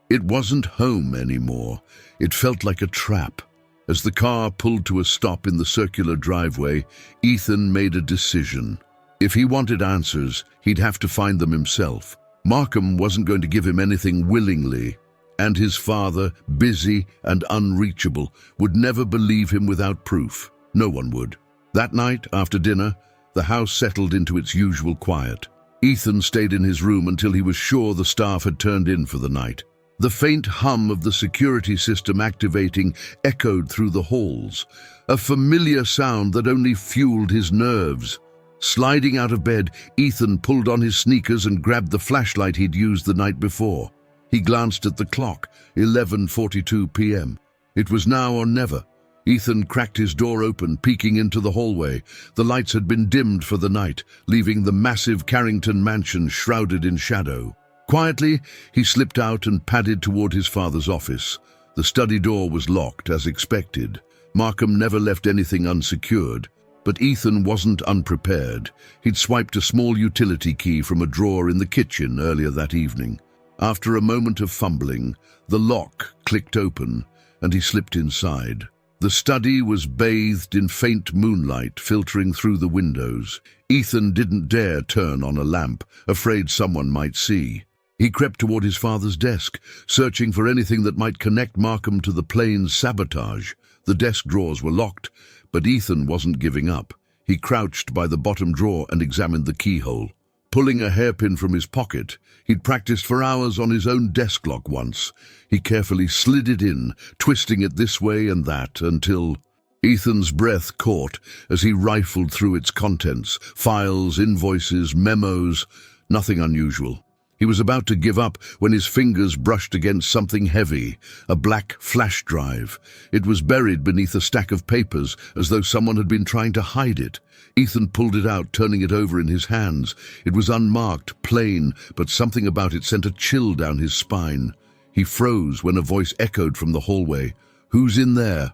It wasn't home anymore. It felt like a trap. As the car pulled to a stop in the circular driveway, Ethan made a decision. If he wanted answers, he'd have to find them himself. Markham wasn't going to give him anything willingly. And his father, busy and unreachable, would never believe him without proof. No one would. That night, after dinner, the house settled into its usual quiet. Ethan stayed in his room until he was sure the staff had turned in for the night. The faint hum of the security system activating echoed through the halls, a familiar sound that only fueled his nerves. Sliding out of bed, Ethan pulled on his sneakers and grabbed the flashlight he'd used the night before. He glanced at the clock, 11:42 p.m. It was now or never. Ethan cracked his door open, peeking into the hallway. The lights had been dimmed for the night, leaving the massive Carrington mansion shrouded in shadow. Quietly, he slipped out and padded toward his father's office. The study door was locked, as expected. Markham never left anything unsecured. But Ethan wasn't unprepared. He'd swiped a small utility key from a drawer in the kitchen earlier that evening. After a moment of fumbling, the lock clicked open, and he slipped inside. The study was bathed in faint moonlight filtering through the windows. Ethan didn't dare turn on a lamp, afraid someone might see. He crept toward his father's desk, searching for anything that might connect Markham to the plane's sabotage. The desk drawers were locked, but Ethan wasn't giving up. He crouched by the bottom drawer and examined the keyhole. Pulling a hairpin from his pocket, he'd practiced for hours on his own desk lock once. He carefully slid it in, twisting it this way and that, until Ethan's breath caught as he rifled through its contents, files, invoices, memos, nothing unusual. He was about to give up when his fingers brushed against something heavy, a black flash drive. It was buried beneath a stack of papers, as though someone had been trying to hide it. Ethan pulled it out, turning it over in his hands. It was unmarked, plain, but something about it sent a chill down his spine. He froze when a voice echoed from the hallway. "Who's in there?"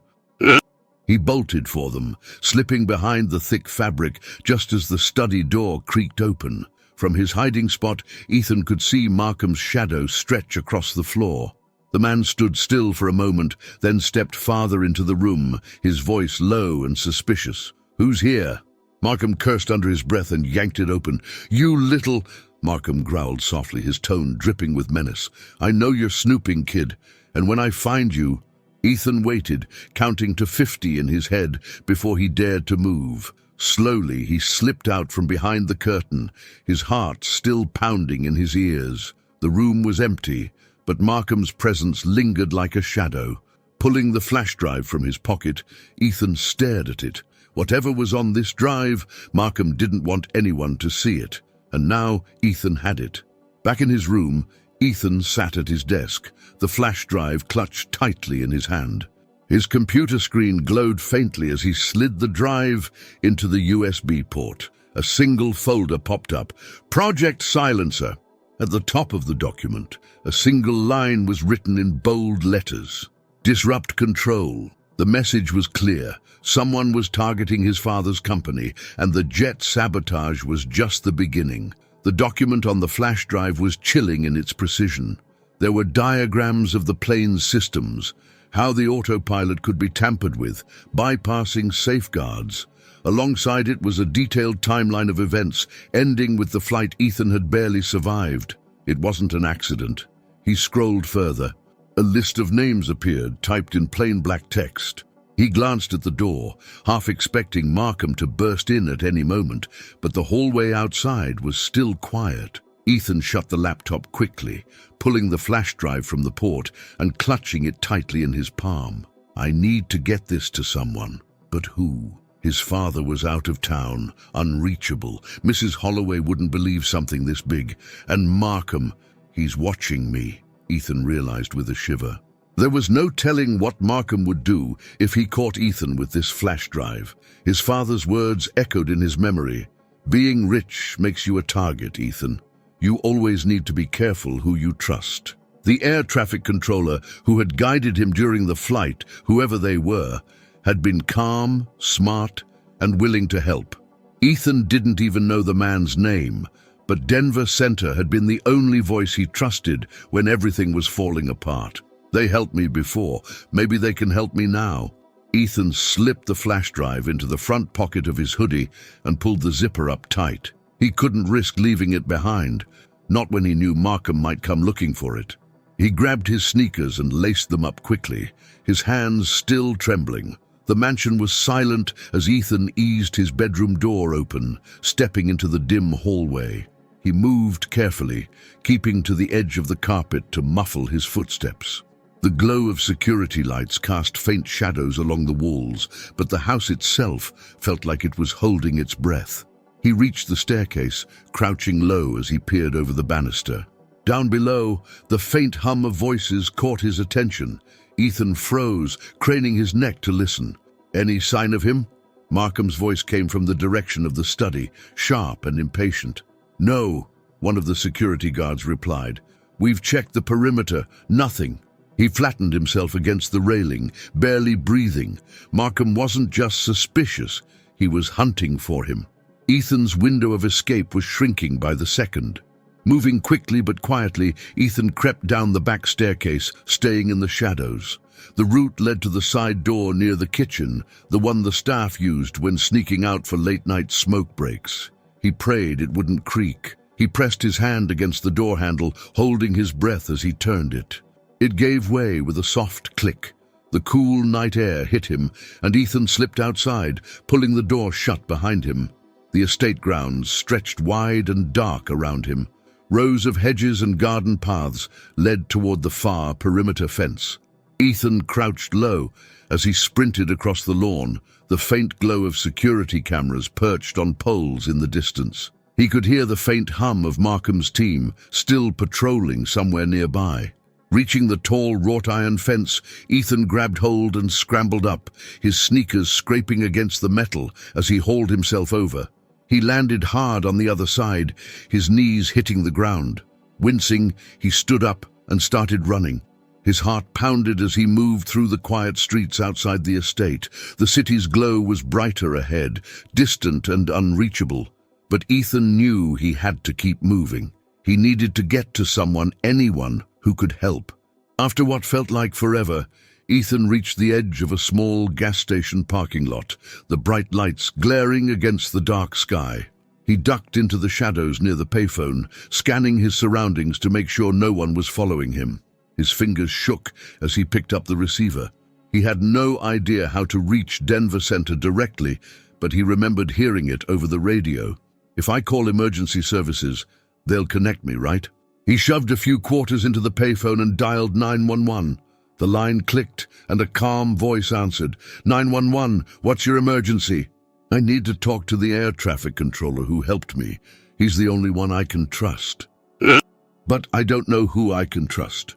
He bolted for them, slipping behind the thick fabric just as the study door creaked open. From his hiding spot, Ethan could see Markham's shadow stretch across the floor. The man stood still for a moment, then stepped farther into the room, his voice low and suspicious. "Who's here?" Markham cursed under his breath and yanked it open. "You little—" Markham growled softly, his tone dripping with menace. "I know you're snooping, kid, and when I find you—" Ethan waited, counting to 50 in his head before he dared to move. Slowly, he slipped out from behind the curtain, his heart still pounding in his ears. The room was empty, but Markham's presence lingered like a shadow. Pulling the flash drive from his pocket, Ethan stared at it. Whatever was on this drive, Markham didn't want anyone to see it. And now Ethan had it. Back in his room, Ethan sat at his desk, the flash drive clutched tightly in his hand. His computer screen glowed faintly as he slid the drive into the USB port. A single folder popped up. Project Silencer. At the top of the document, a single line was written in bold letters. Disrupt control. The message was clear. Someone was targeting his father's company, and the jet sabotage was just the beginning. The document on the flash drive was chilling in its precision. There were diagrams of the plane's systems, how the autopilot could be tampered with, bypassing safeguards. Alongside it was a detailed timeline of events, ending with the flight Ethan had barely survived. It wasn't an accident. He scrolled further. A list of names appeared, typed in plain black text. He glanced at the door, half expecting Markham to burst in at any moment, but the hallway outside was still quiet. Ethan shut the laptop quickly, pulling the flash drive from the port and clutching it tightly in his palm. I need to get this to someone. But who? His father was out of town, unreachable. Mrs. Holloway wouldn't believe something this big. And Markham, he's watching me, Ethan realized with a shiver. There was no telling what Markham would do if he caught Ethan with this flash drive. His father's words echoed in his memory. Being rich makes you a target, Ethan. You always need to be careful who you trust. The air traffic controller who had guided him during the flight, whoever they were, had been calm, smart, and willing to help. Ethan didn't even know the man's name, but Denver Center had been the only voice he trusted when everything was falling apart. They helped me before. Maybe they can help me now. Ethan slipped the flash drive into the front pocket of his hoodie and pulled the zipper up tight. He couldn't risk leaving it behind, not when he knew Markham might come looking for it. He grabbed his sneakers and laced them up quickly, his hands still trembling. The mansion was silent as Ethan eased his bedroom door open, stepping into the dim hallway. He moved carefully, keeping to the edge of the carpet to muffle his footsteps. The glow of security lights cast faint shadows along the walls, but the house itself felt like it was holding its breath. He reached the staircase, crouching low as he peered over the banister. Down below, the faint hum of voices caught his attention. Ethan froze, craning his neck to listen. "Any sign of him?" Markham's voice came from the direction of the study, sharp and impatient. "No," one of the security guards replied. "We've checked the perimeter. Nothing." He flattened himself against the railing, barely breathing. Markham wasn't just suspicious, he was hunting for him. Ethan's window of escape was shrinking by the second. Moving quickly but quietly, Ethan crept down the back staircase, staying in the shadows. The route led to the side door near the kitchen, the one the staff used when sneaking out for late-night smoke breaks. He prayed it wouldn't creak. He pressed his hand against the door handle, holding his breath as he turned it. It gave way with a soft click. The cool night air hit him, and Ethan slipped outside, pulling the door shut behind him. The estate grounds stretched wide and dark around him. Rows of hedges and garden paths led toward the far perimeter fence. Ethan crouched low as he sprinted across the lawn, the faint glow of security cameras perched on poles in the distance. He could hear the faint hum of Markham's team, still patrolling somewhere nearby. Reaching the tall wrought-iron fence, Ethan grabbed hold and scrambled up, his sneakers scraping against the metal as he hauled himself over. He landed hard on the other side, his knees hitting the ground. Wincing, he stood up and started running. His heart pounded as he moved through the quiet streets outside the estate. The city's glow was brighter ahead, distant and unreachable. But Ethan knew he had to keep moving. He needed to get to someone, anyone, who could help. After what felt like forever, Ethan reached the edge of a small gas station parking lot, the bright lights glaring against the dark sky. He ducked into the shadows near the payphone, scanning his surroundings to make sure no one was following him. His fingers shook as he picked up the receiver. He had no idea how to reach Denver Center directly, but he remembered hearing it over the radio. "If I call emergency services, they'll connect me, right?" He shoved a few quarters into the payphone and dialed 911. The line clicked, and a calm voice answered. 911, what's your emergency?" "I need to talk to the air traffic controller who helped me. He's the only one I can trust." "But I don't know who I can trust."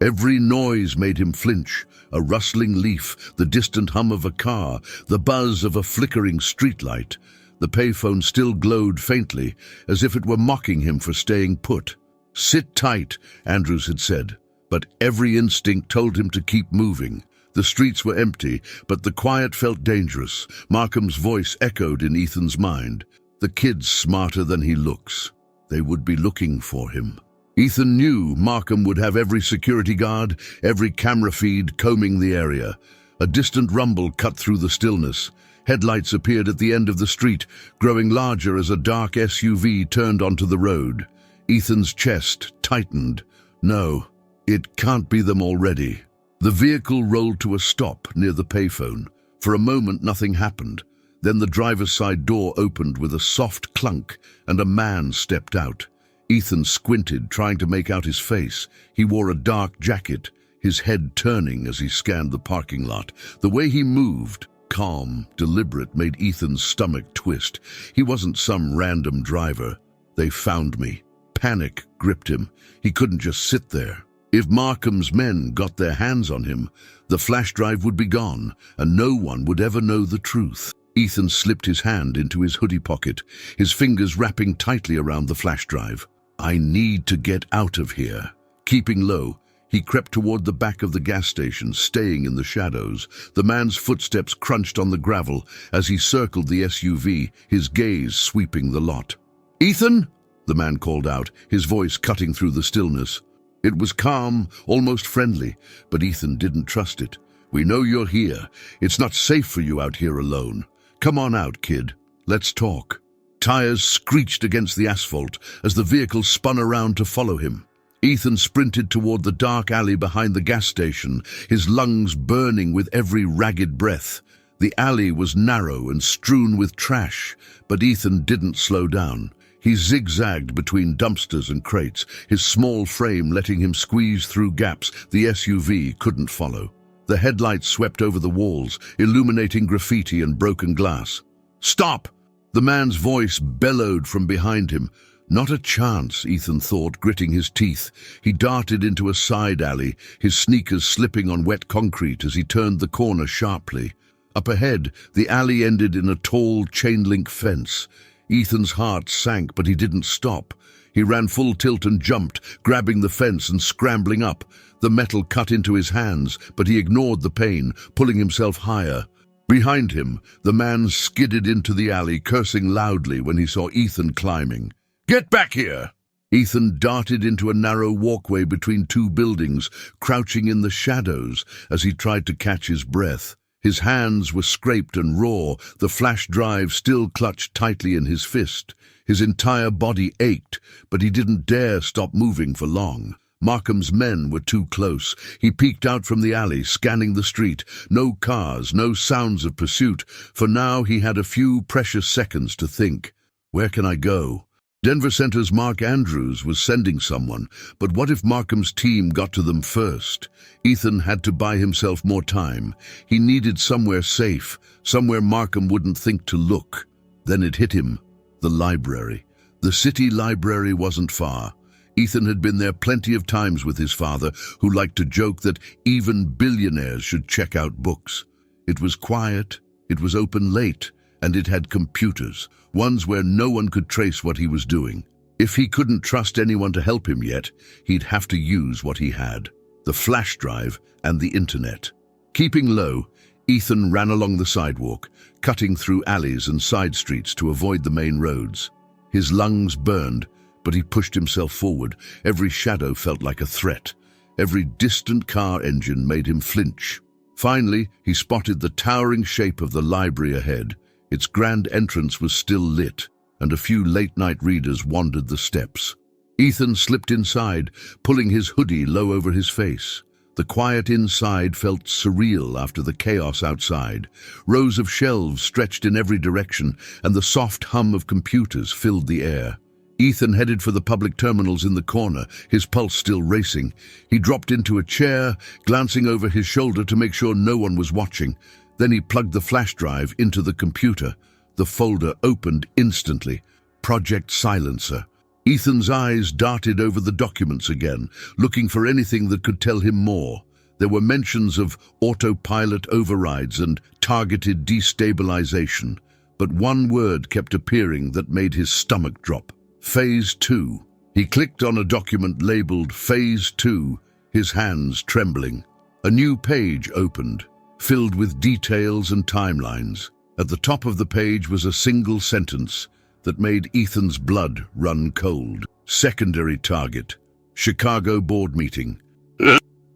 Every noise made him flinch. A rustling leaf, the distant hum of a car, the buzz of a flickering streetlight. The payphone still glowed faintly, as if it were mocking him for staying put. "Sit tight," Andrews had said, but every instinct told him to keep moving. The streets were empty, but the quiet felt dangerous. Markham's voice echoed in Ethan's mind. "The kid's smarter than he looks. They would be looking for him." Ethan knew Markham would have every security guard, every camera feed combing the area. A distant rumble cut through the stillness. Headlights appeared at the end of the street, growing larger as a dark SUV turned onto the road. Ethan's chest tightened. No, it can't be them already. The vehicle rolled to a stop near the payphone. For a moment, nothing happened. Then the driver's side door opened with a soft clunk, and a man stepped out. Ethan squinted, trying to make out his face. He wore a dark jacket, his head turning as he scanned the parking lot. The way he moved, calm, deliberate, made Ethan's stomach twist. He wasn't some random driver. "They found me." Panic gripped him. He couldn't just sit there. If Markham's men got their hands on him, the flash drive would be gone, and no one would ever know the truth. Ethan slipped his hand into his hoodie pocket, his fingers wrapping tightly around the flash drive. "I need to get out of here." Keeping low, he crept toward the back of the gas station, staying in the shadows. The man's footsteps crunched on the gravel as he circled the SUV, his gaze sweeping the lot. "Ethan?" the man called out, his voice cutting through the stillness. It was calm, almost friendly, but Ethan didn't trust it. "We know you're here. It's not safe for you out here alone. Come on out, kid. Let's talk." Tires screeched against the asphalt as the vehicle spun around to follow him. Ethan sprinted toward the dark alley behind the gas station, his lungs burning with every ragged breath. The alley was narrow and strewn with trash, but Ethan didn't slow down. He zigzagged between dumpsters and crates, his small frame letting him squeeze through gaps the SUV couldn't follow. The headlights swept over the walls, illuminating graffiti and broken glass. "Stop!" The man's voice bellowed from behind him. Not a chance, Ethan thought, gritting his teeth. He darted into a side alley, his sneakers slipping on wet concrete as he turned the corner sharply. Up ahead, the alley ended in a tall chain-link fence. Ethan's heart sank, but he didn't stop. He ran full tilt and jumped, grabbing the fence and scrambling up. The metal cut into his hands, but he ignored the pain, pulling himself higher. Behind him, the man skidded into the alley, cursing loudly when he saw Ethan climbing. "Get back here!" Ethan darted into a narrow walkway between two buildings, crouching in the shadows as he tried to catch his breath. His hands were scraped and raw, the flash drive still clutched tightly in his fist. His entire body ached, but he didn't dare stop moving for long. Markham's men were too close. He peeked out from the alley, scanning the street. No cars, no sounds of pursuit. For now he had a few precious seconds to think. Where can I go? Denver Center's Mark Andrews was sending someone, but what if Markham's team got to them first? Ethan had to buy himself more time. He needed somewhere safe, somewhere Markham wouldn't think to look. Then it hit him. The library. The city library wasn't far. Ethan had been there plenty of times with his father, who liked to joke that even billionaires should check out books. It was quiet, it was open late, and it had computers, ones where no one could trace what he was doing. If he couldn't trust anyone to help him yet, he'd have to use what he had: the flash drive and the internet. Keeping low, Ethan ran along the sidewalk, cutting through alleys and side streets to avoid the main roads. His lungs burned, but he pushed himself forward. Every shadow felt like a threat. Every distant car engine made him flinch. Finally, he spotted the towering shape of the library ahead. Its grand entrance was still lit, and a few late-night readers wandered the steps. Ethan slipped inside, pulling his hoodie low over his face. The quiet inside felt surreal after the chaos outside. Rows of shelves stretched in every direction, and the soft hum of computers filled the air. Ethan headed for the public terminals in the corner, his pulse still racing. He dropped into a chair, glancing over his shoulder to make sure no one was watching. Then he plugged the flash drive into the computer. The folder opened instantly. Project Silencer. Ethan's eyes darted over the documents again, looking for anything that could tell him more. There were mentions of autopilot overrides and targeted destabilization, but one word kept appearing that made his stomach drop. Phase 2. He clicked on a document labeled Phase 2, his hands trembling. A new page opened, filled with details and timelines. At the top of the page was a single sentence that made Ethan's blood run cold. Secondary target, Chicago board meeting.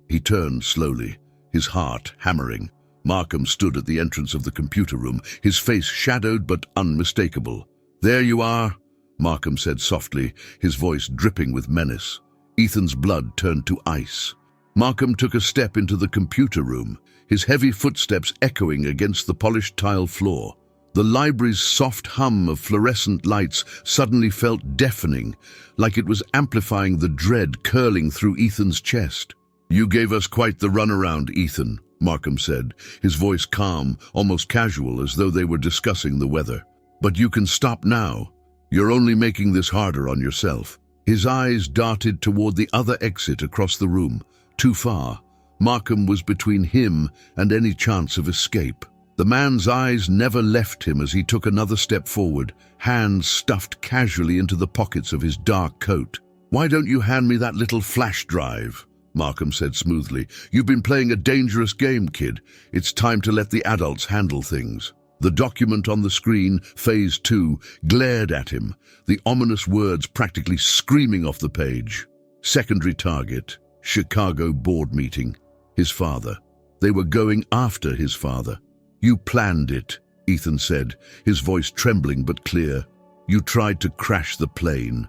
He turned slowly, his heart hammering. Markham stood at the entrance of the computer room, his face shadowed but unmistakable. "There you are," Markham said softly, his voice dripping with menace. Ethan's blood turned to ice. Markham took a step into the computer room, his heavy footsteps echoing against the polished tile floor. The library's soft hum of fluorescent lights suddenly felt deafening, like it was amplifying the dread curling through Ethan's chest. "You gave us quite the runaround, Ethan," Markham said, his voice calm, almost casual, as though they were discussing the weather. "But you can stop now. You're only making this harder on yourself." His eyes darted toward the other exit across the room. Too far. Markham was between him and any chance of escape. The man's eyes never left him as he took another step forward, hands stuffed casually into the pockets of his dark coat. "Why don't you hand me that little flash drive?" Markham said smoothly. "You've been playing a dangerous game, kid. It's time to let the adults handle things." The document on the screen, Phase 2, glared at him, the ominous words practically screaming off the page. Secondary target, Chicago board meeting. His father. They were going after his father. "You planned it," Ethan said, his voice trembling but clear. "You tried to crash the plane."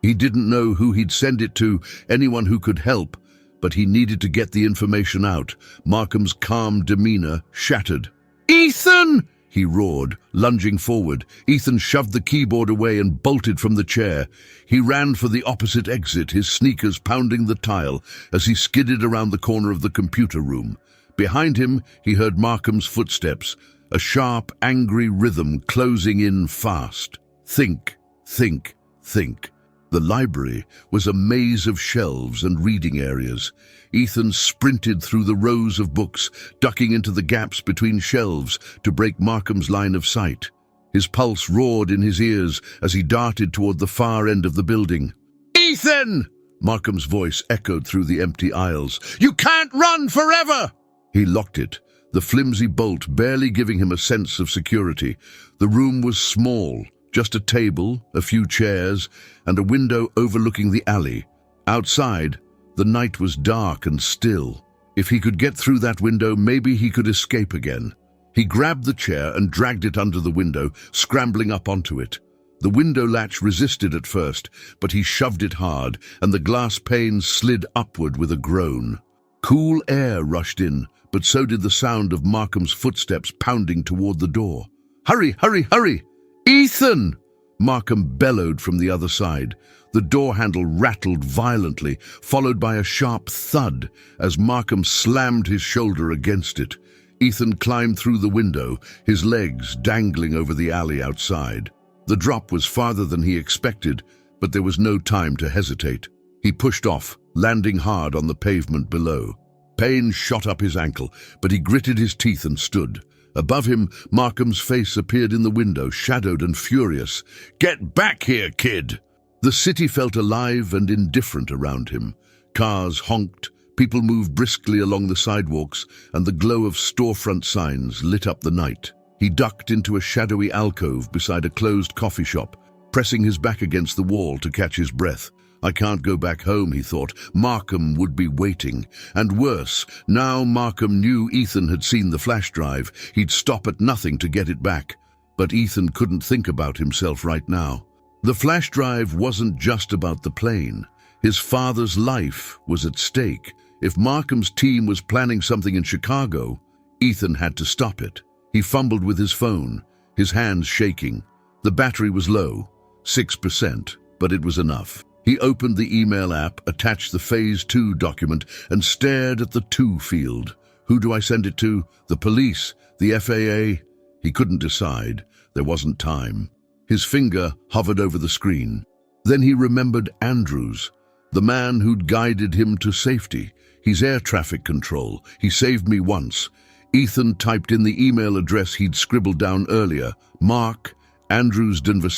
He didn't know who he'd send it to, anyone who could help, but he needed to get the information out. Markham's calm demeanor shattered. "Ethan!" he roared, lunging forward. Ethan shoved the keyboard away and bolted from the chair. He ran for the opposite exit, his sneakers pounding the tile as he skidded around the corner of the computer room. Behind him, he heard Markham's footsteps, a sharp, angry rhythm closing in fast. Think, think, think. The library was a maze of shelves and reading areas. Ethan sprinted through the rows of books, ducking into the gaps between shelves to break Markham's line of sight. His pulse roared in his ears as he darted toward the far end of the building. "Ethan!" Markham's voice echoed through the empty aisles. "You can't run forever!" He locked it, the flimsy bolt barely giving him a sense of security. The room was small, just a table, a few chairs, and a window overlooking the alley. Outside, the night was dark and still. If he could get through that window, maybe he could escape again. He grabbed the chair and dragged it under the window, scrambling up onto it. The window latch resisted at first, but he shoved it hard, and the glass pane slid upward with a groan. Cool air rushed in, but so did the sound of Markham's footsteps pounding toward the door. "Hurry, hurry, hurry! Ethan!" Markham bellowed from the other side. The door handle rattled violently, followed by a sharp thud as Markham slammed his shoulder against it. Ethan climbed through the window, his legs dangling over the alley outside. The drop was farther than he expected, but there was no time to hesitate. He pushed off, landing hard on the pavement below. Pain shot up his ankle, but he gritted his teeth and stood. Above him, Markham's face appeared in the window, shadowed and furious. "Get back here, kid!" The city felt alive and indifferent around him. Cars honked, people moved briskly along the sidewalks, and the glow of storefront signs lit up the night. He ducked into a shadowy alcove beside a closed coffee shop, pressing his back against the wall to catch his breath. I can't go back home, he thought. Markham would be waiting. And worse, now Markham knew Ethan had seen the flash drive. He'd stop at nothing to get it back. But Ethan couldn't think about himself right now. The flash drive wasn't just about the plane. His father's life was at stake. If Markham's team was planning something in Chicago, Ethan had to stop it. He fumbled with his phone, his hands shaking. The battery was low, 6%, but it was enough. He opened the email app, attached the Phase 2 document, and stared at the to field. Who do I send it to? The police? The FAA? He couldn't decide. There wasn't time. His finger hovered over the screen. Then he remembered Andrews, the man who'd guided him to safety. He's air traffic control. He saved me once. Ethan typed in the email address he'd scribbled down earlier. Mark, Andrews Denver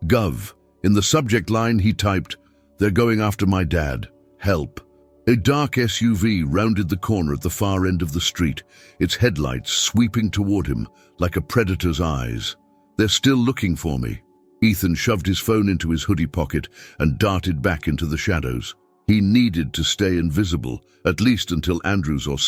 Gov. In the subject line he typed, "They're going after my dad. Help." A dark SUV rounded the corner at the far end of the street, its headlights sweeping toward him like a predator's eyes. "They're still looking for me." Ethan shoved his phone into his hoodie pocket and darted back into the shadows. He needed to stay invisible, at least until Andrews or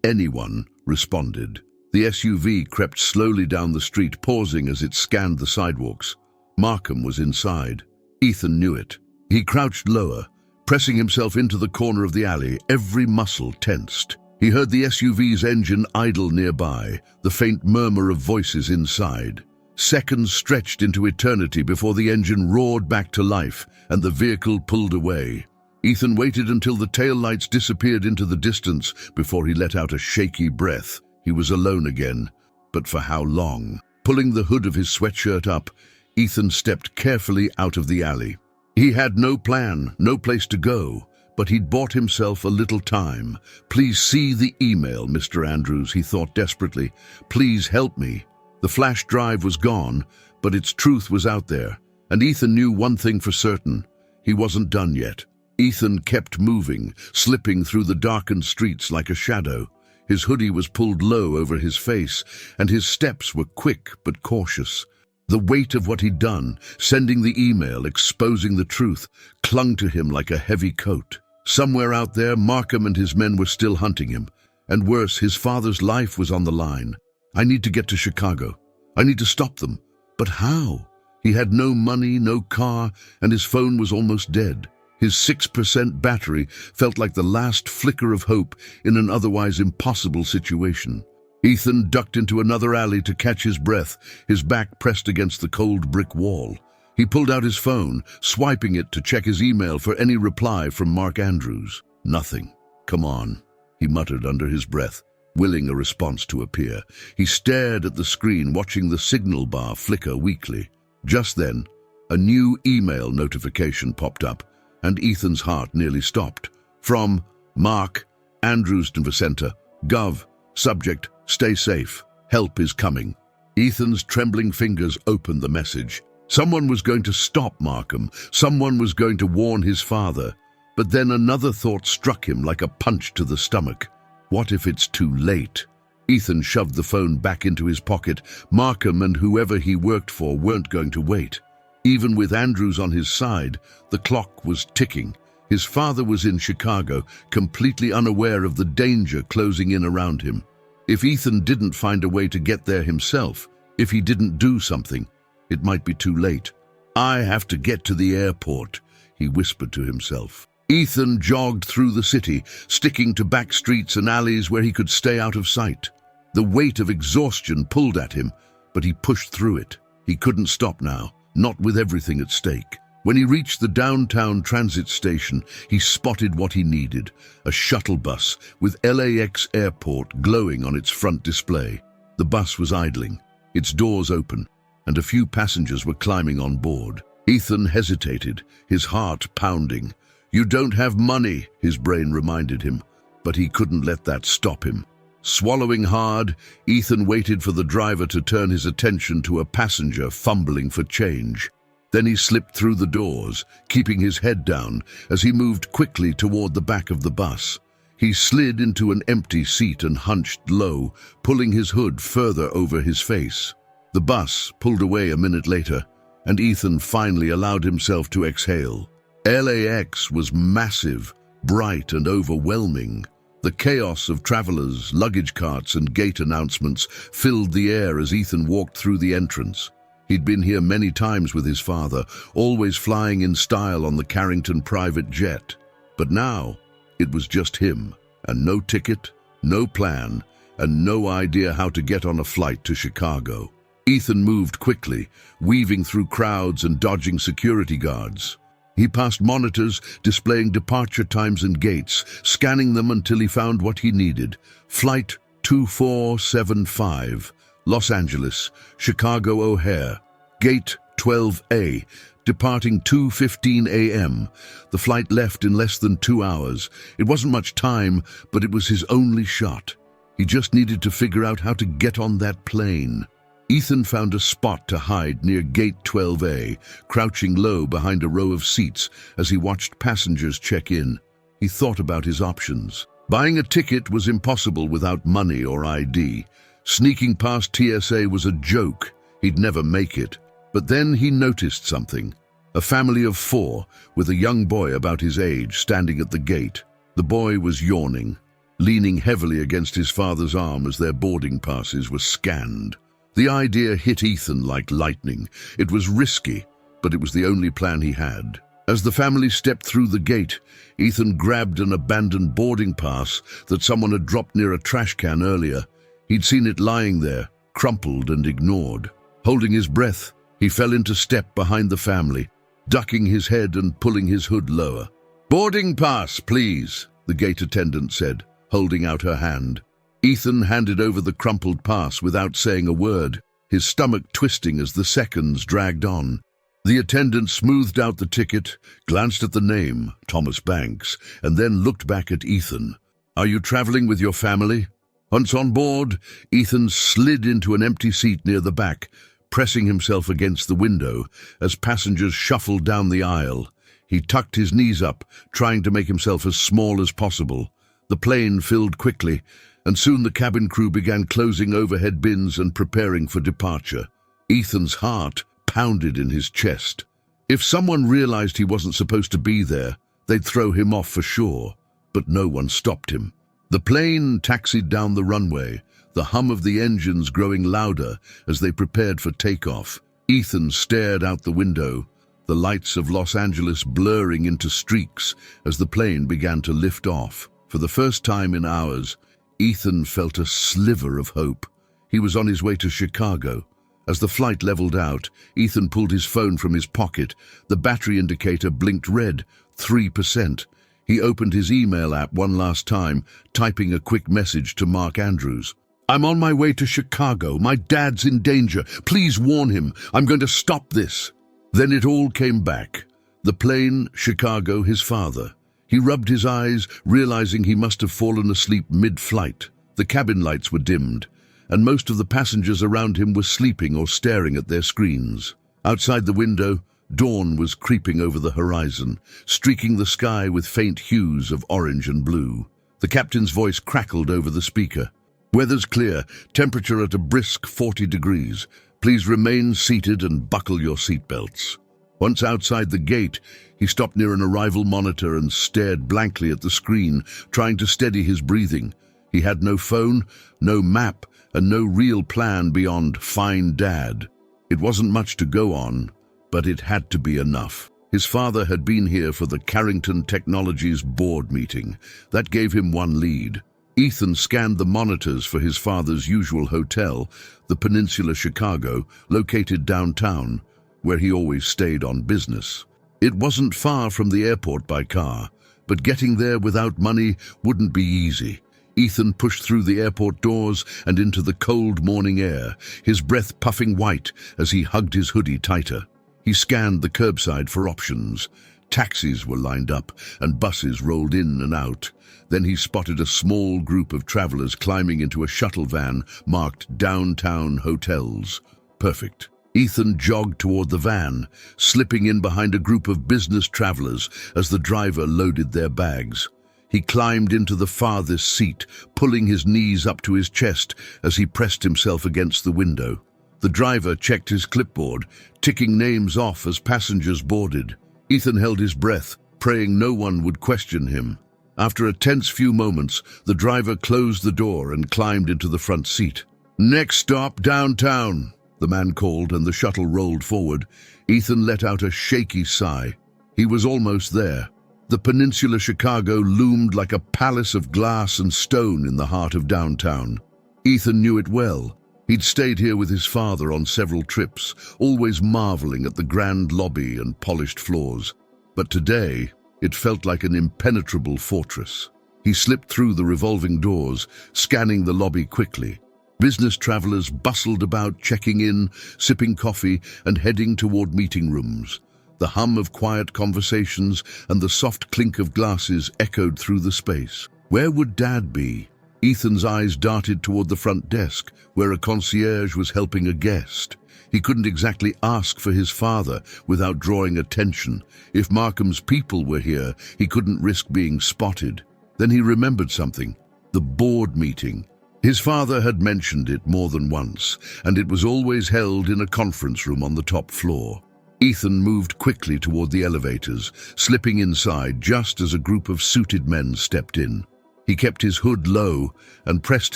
anyone, responded. The SUV crept slowly down the street, pausing as it scanned the sidewalks. Markham was inside. Ethan knew it. He crouched lower, pressing himself into the corner of the alley, every muscle tensed. He heard the SUV's engine idle nearby, the faint murmur of voices inside. Seconds stretched into eternity before the engine roared back to life and the vehicle pulled away. Ethan waited until the taillights disappeared into the distance before he let out a shaky breath. He was alone again, but for how long? Pulling the hood of his sweatshirt up, Ethan stepped carefully out of the alley. He had no plan, no place to go, but he'd bought himself a little time. "Please see the email, Mr. Andrews," he thought desperately. "Please help me." The flash drive was gone, but its truth was out there, and Ethan knew one thing for certain. He wasn't done yet. Ethan kept moving, slipping through the darkened streets like a shadow. His hoodie was pulled low over his face, and his steps were quick but cautious. The weight of what he'd done, sending the email, exposing the truth, clung to him like a heavy coat. Somewhere out there, Markham and his men were still hunting him. And worse, his father's life was on the line. "I need to get to Chicago. I need to stop them. But how?" He had no money, no car, and his phone was almost dead. His 6% battery felt like the last flicker of hope in an otherwise impossible situation. Ethan ducked into another alley to catch his breath, his back pressed against the cold brick wall. He pulled out his phone, swiping it to check his email for any reply from Mark Andrews. Nothing. Come on, he muttered under his breath, willing a response to appear. He stared at the screen, watching the signal bar flicker weakly. Just then, a new email notification popped up, and Ethan's heart nearly stopped. From Mark Andrews to Vicenta, Gov. Subject, stay safe. Help is coming. Ethan's trembling fingers opened the message. Someone was going to stop Markham. Someone was going to warn his father. But then another thought struck him like a punch to the stomach. What if it's too late? Ethan shoved the phone back into his pocket. Markham and whoever he worked for weren't going to wait. Even with Andrews on his side, the clock was ticking. His father was in Chicago, completely unaware of the danger closing in around him. If Ethan didn't find a way to get there himself, if he didn't do something, it might be too late. I have to get to the airport, he whispered to himself. Ethan jogged through the city, sticking to back streets and alleys where he could stay out of sight. The weight of exhaustion pulled at him, but he pushed through it. He couldn't stop now, not with everything at stake. When he reached the downtown transit station, he spotted what he needed, a shuttle bus with LAX Airport glowing on its front display. The bus was idling, its doors open, and a few passengers were climbing on board. Ethan hesitated, his heart pounding. You don't have money, his brain reminded him, but he couldn't let that stop him. Swallowing hard, Ethan waited for the driver to turn his attention to a passenger fumbling for change. Then he slipped through the doors, keeping his head down as he moved quickly toward the back of the bus. He slid into an empty seat and hunched low, pulling his hood further over his face. The bus pulled away a minute later, and Ethan finally allowed himself to exhale. LAX was massive, bright and overwhelming. The chaos of travelers, luggage carts and gate announcements filled the air as Ethan walked through the entrance. He'd been here many times with his father, always flying in style on the Carrington private jet. But now, it was just him, and no ticket, no plan, and no idea how to get on a flight to Chicago. Ethan moved quickly, weaving through crowds and dodging security guards. He passed monitors displaying departure times and gates, scanning them until he found what he needed. Flight 2475, Los Angeles, Chicago O'Hare, Gate 12A, departing 2:15 a.m. The flight left in less than 2 hours. It wasn't much time, but it was his only shot. He just needed to figure out how to get on that plane. Ethan found a spot to hide near Gate 12A, crouching low behind a row of seats as he watched passengers check in. He thought about his options. Buying a ticket was impossible without money or ID. Sneaking past TSA was a joke. He'd never make it. But then he noticed something. A family of 4, with a young boy about his age standing at the gate. The boy was yawning, leaning heavily against his father's arm as their boarding passes were scanned. The idea hit Ethan like lightning. It was risky, but it was the only plan he had. As the family stepped through the gate, Ethan grabbed an abandoned boarding pass that someone had dropped near a trash can earlier. He'd seen it lying there, crumpled and ignored. Holding his breath, he fell into step behind the family, ducking his head and pulling his hood lower. "Boarding pass, please," the gate attendant said, holding out her hand. Ethan handed over the crumpled pass without saying a word, his stomach twisting as the seconds dragged on. The attendant smoothed out the ticket, glanced at the name, Thomas Banks, and then looked back at Ethan. "Are you traveling with your family?" Once on board, Ethan slid into an empty seat near the back, pressing himself against the window as passengers shuffled down the aisle. He tucked his knees up, trying to make himself as small as possible. The plane filled quickly, and soon the cabin crew began closing overhead bins and preparing for departure. Ethan's heart pounded in his chest. If someone realized he wasn't supposed to be there, they'd throw him off for sure, but no one stopped him. The plane taxied down the runway, the hum of the engines growing louder as they prepared for takeoff. Ethan stared out the window, the lights of Los Angeles blurring into streaks as the plane began to lift off. For the first time in hours, Ethan felt a sliver of hope. He was on his way to Chicago. As the flight leveled out, Ethan pulled his phone from his pocket. The battery indicator blinked red, 3%. He opened his email app one last time, typing a quick message to Mark Andrews. "I'm on my way to Chicago. My dad's in danger. Please warn him. I'm going to stop this." Then it all came back. The plane, Chicago, his father. He rubbed his eyes, realizing he must have fallen asleep mid-flight. The cabin lights were dimmed, and most of the passengers around him were sleeping or staring at their screens. Outside the window, dawn was creeping over the horizon, streaking the sky with faint hues of orange and blue. The captain's voice crackled over the speaker. "Weather's clear, temperature at a brisk 40 degrees. Please remain seated and buckle your seatbelts." Once outside the gate, he stopped near an arrival monitor and stared blankly at the screen, trying to steady his breathing. He had no phone, no map, and no real plan beyond "Find Dad." It wasn't much to go on, but it had to be enough. His father had been here for the Carrington Technologies board meeting. That gave him one lead. Ethan scanned the monitors for his father's usual hotel, the Peninsula Chicago, located downtown, where he always stayed on business. It wasn't far from the airport by car, but getting there without money wouldn't be easy. Ethan pushed through the airport doors and into the cold morning air, his breath puffing white as he hugged his hoodie tighter. He scanned the curbside for options. Taxis were lined up and buses rolled in and out. Then he spotted a small group of travelers climbing into a shuttle van marked "Downtown Hotels." Perfect. Ethan jogged toward the van, slipping in behind a group of business travelers as the driver loaded their bags. He climbed into the farthest seat, pulling his knees up to his chest as he pressed himself against the window. The driver checked his clipboard, ticking names off as passengers boarded. Ethan held his breath, praying no one would question him. After a tense few moments, the driver closed the door and climbed into the front seat. "Next stop, downtown," the man called, and the shuttle rolled forward. Ethan let out a shaky sigh. He was almost there. The Peninsula Chicago loomed like a palace of glass and stone in the heart of downtown. Ethan knew it well. He'd stayed here with his father on several trips, always marveling at the grand lobby and polished floors. But today, it felt like an impenetrable fortress. He slipped through the revolving doors, scanning the lobby quickly. Business travelers bustled about, checking in, sipping coffee, and heading toward meeting rooms. The hum of quiet conversations and the soft clink of glasses echoed through the space. Where would Dad be? Ethan's eyes darted toward the front desk, where a concierge was helping a guest. He couldn't exactly ask for his father without drawing attention. If Markham's people were here, he couldn't risk being spotted. Then he remembered something. The board meeting. His father had mentioned it more than once, and it was always held in a conference room on the top floor. Ethan moved quickly toward the elevators, slipping inside just as a group of suited men stepped in. He kept his hood low and pressed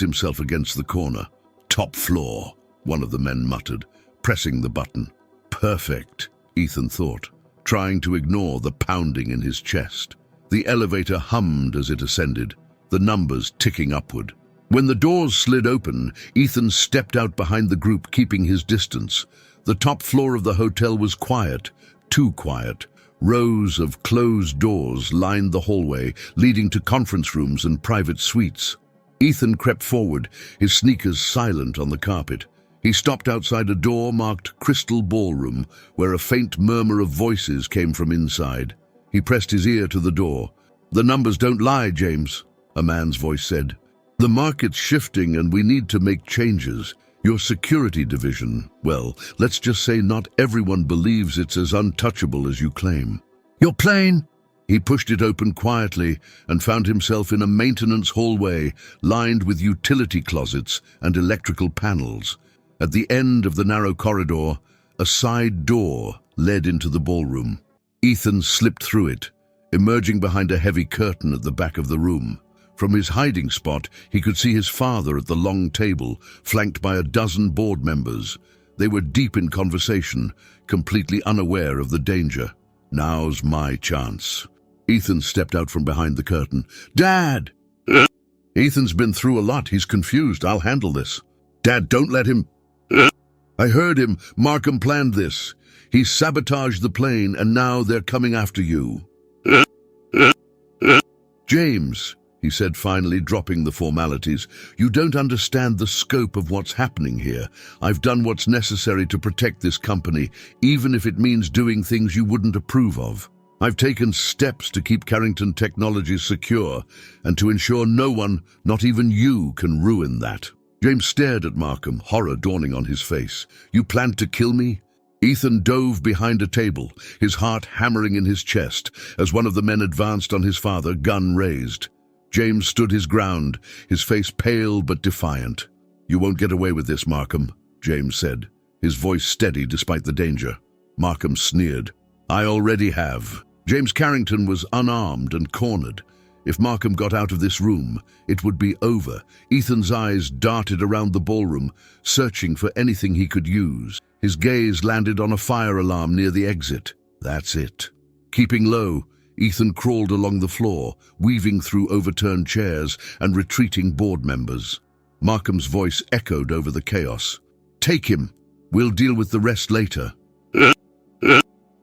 himself against the corner. "Top floor," one of the men muttered, pressing the button. "Perfect," Ethan thought, trying to ignore the pounding in his chest. The elevator hummed as it ascended, the numbers ticking upward. When the doors slid open, Ethan stepped out behind the group, keeping his distance. The top floor of the hotel was quiet, too quiet. Rows of closed doors lined the hallway, leading to conference rooms and private suites. Ethan crept forward, his sneakers silent on the carpet. He stopped outside a door marked Crystal Ballroom, where a faint murmur of voices came from inside. He pressed his ear to the door. "The numbers don't lie, James," a man's voice said. "The market's shifting and we need to make changes. Your security division, well, let's just say not everyone believes it's as untouchable as you claim." "Your plane?" He pushed it open quietly and found himself in a maintenance hallway lined with utility closets and electrical panels. At the end of the narrow corridor, a side door led into the ballroom. Ethan slipped through it, emerging behind a heavy curtain at the back of the room. From his hiding spot, he could see his father at the long table, flanked by a dozen board members. They were deep in conversation, completely unaware of the danger. Now's my chance. Ethan stepped out from behind the curtain. Dad! Ethan's been through a lot. He's confused. I'll handle this. Dad, don't let him... I heard him. Markham planned this. He sabotaged the plane, and now they're coming after you. James, he said finally, dropping the formalities, you don't understand the scope of what's happening here. I've done what's necessary to protect this company, even if it means doing things you wouldn't approve of. I've taken steps to keep Carrington Technologies secure and to ensure no one, not even you, can ruin that. James stared at Markham, horror dawning on his face. You planned to kill me? Ethan dove behind a table, his heart hammering in his chest, as one of the men advanced on his father, gun raised. James stood his ground, his face pale but defiant. You won't get away with this, Markham, James said, his voice steady despite the danger. Markham sneered. I already have. James Carrington was unarmed and cornered. If Markham got out of this room, it would be over. Ethan's eyes darted around the ballroom, searching for anything he could use. His gaze landed on a fire alarm near the exit. That's it. Keeping low, Ethan crawled along the floor, weaving through overturned chairs and retreating board members. Markham's voice echoed over the chaos. Take him. We'll deal with the rest later.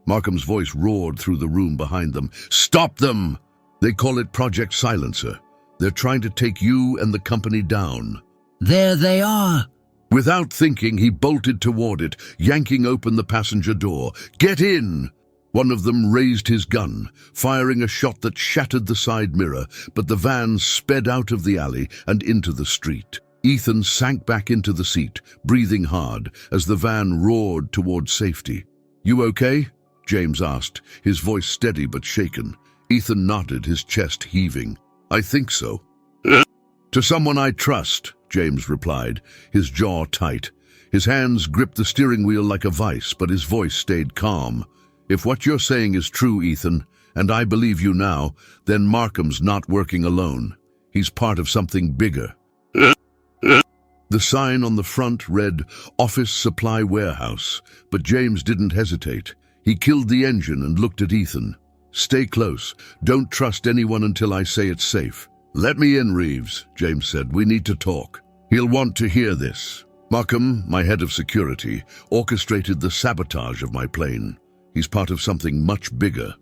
Markham's voice roared through the room behind them. Stop them! They call it Project Silencer. They're trying to take you and the company down. There they are! Without thinking, he bolted toward it, yanking open the passenger door. Get in! One of them raised his gun, firing a shot that shattered the side mirror, but the van sped out of the alley and into the street. Ethan sank back into the seat, breathing hard, as the van roared toward safety. You okay? James asked, his voice steady but shaken. Ethan nodded, his chest heaving. I think so. To someone I trust, James replied, his jaw tight. His hands gripped the steering wheel like a vice, but his voice stayed calm. If what you're saying is true, Ethan, and I believe you now, then Markham's not working alone. He's part of something bigger. The sign on the front read, Office Supply Warehouse, but James didn't hesitate. He killed the engine and looked at Ethan. Stay close. Don't trust anyone until I say it's safe. Let me in, Reeves, James said. We need to talk. He'll want to hear this. Markham, my head of security, orchestrated the sabotage of my plane. He's part of something much bigger.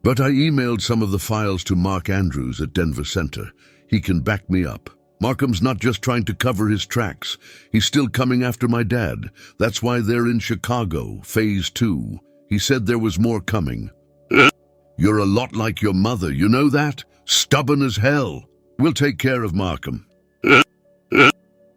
But I emailed some of the files to Mark Andrews at Denver Center. He can back me up. Markham's not just trying to cover his tracks. He's still coming after my dad. That's why they're in Chicago, Phase 2. He said there was more coming. You're a lot like your mother, you know that? Stubborn as hell. We'll take care of Markham.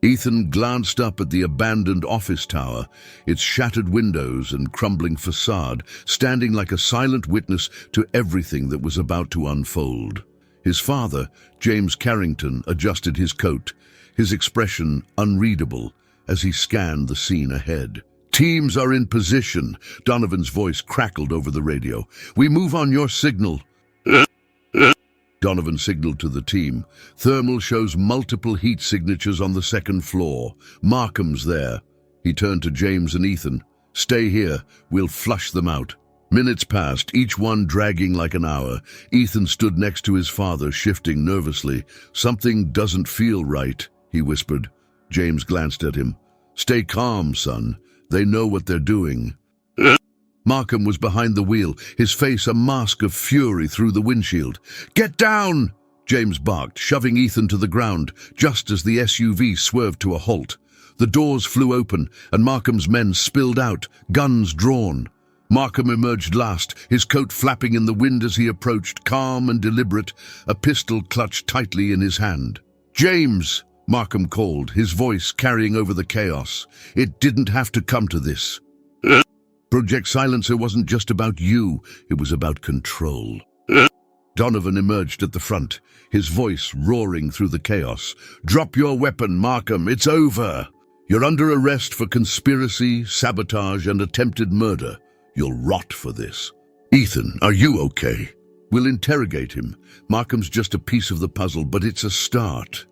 Ethan glanced up at the abandoned office tower, its shattered windows and crumbling facade, standing like a silent witness to everything that was about to unfold. His father, James Carrington, adjusted his coat, his expression unreadable as he scanned the scene ahead. Teams are in position, Donovan's voice crackled over the radio. We move on your signal. Donovan signaled to the team. Thermal shows multiple heat signatures on the second floor. Markham's there. He turned to James and Ethan. Stay here. We'll flush them out. Minutes passed, each one dragging like an hour. Ethan stood next to his father, shifting nervously. Something doesn't feel right, he whispered. James glanced at him. Stay calm, son. They know what they're doing. Markham was behind the wheel, his face a mask of fury through the windshield. Get down! James barked, shoving Ethan to the ground, just as the SUV swerved to a halt. The doors flew open, and Markham's men spilled out, guns drawn. Markham emerged last, his coat flapping in the wind as he approached, calm and deliberate, a pistol clutched tightly in his hand. James! Markham called, his voice carrying over the chaos. It didn't have to come to this. Project Silencer wasn't just about you, it was about control. Donovan emerged at the front, his voice roaring through the chaos. Drop your weapon, Markham, it's over. You're under arrest for conspiracy, sabotage, and attempted murder. You'll rot for this. Ethan, are you okay? We'll interrogate him. Markham's just a piece of the puzzle, but it's a start.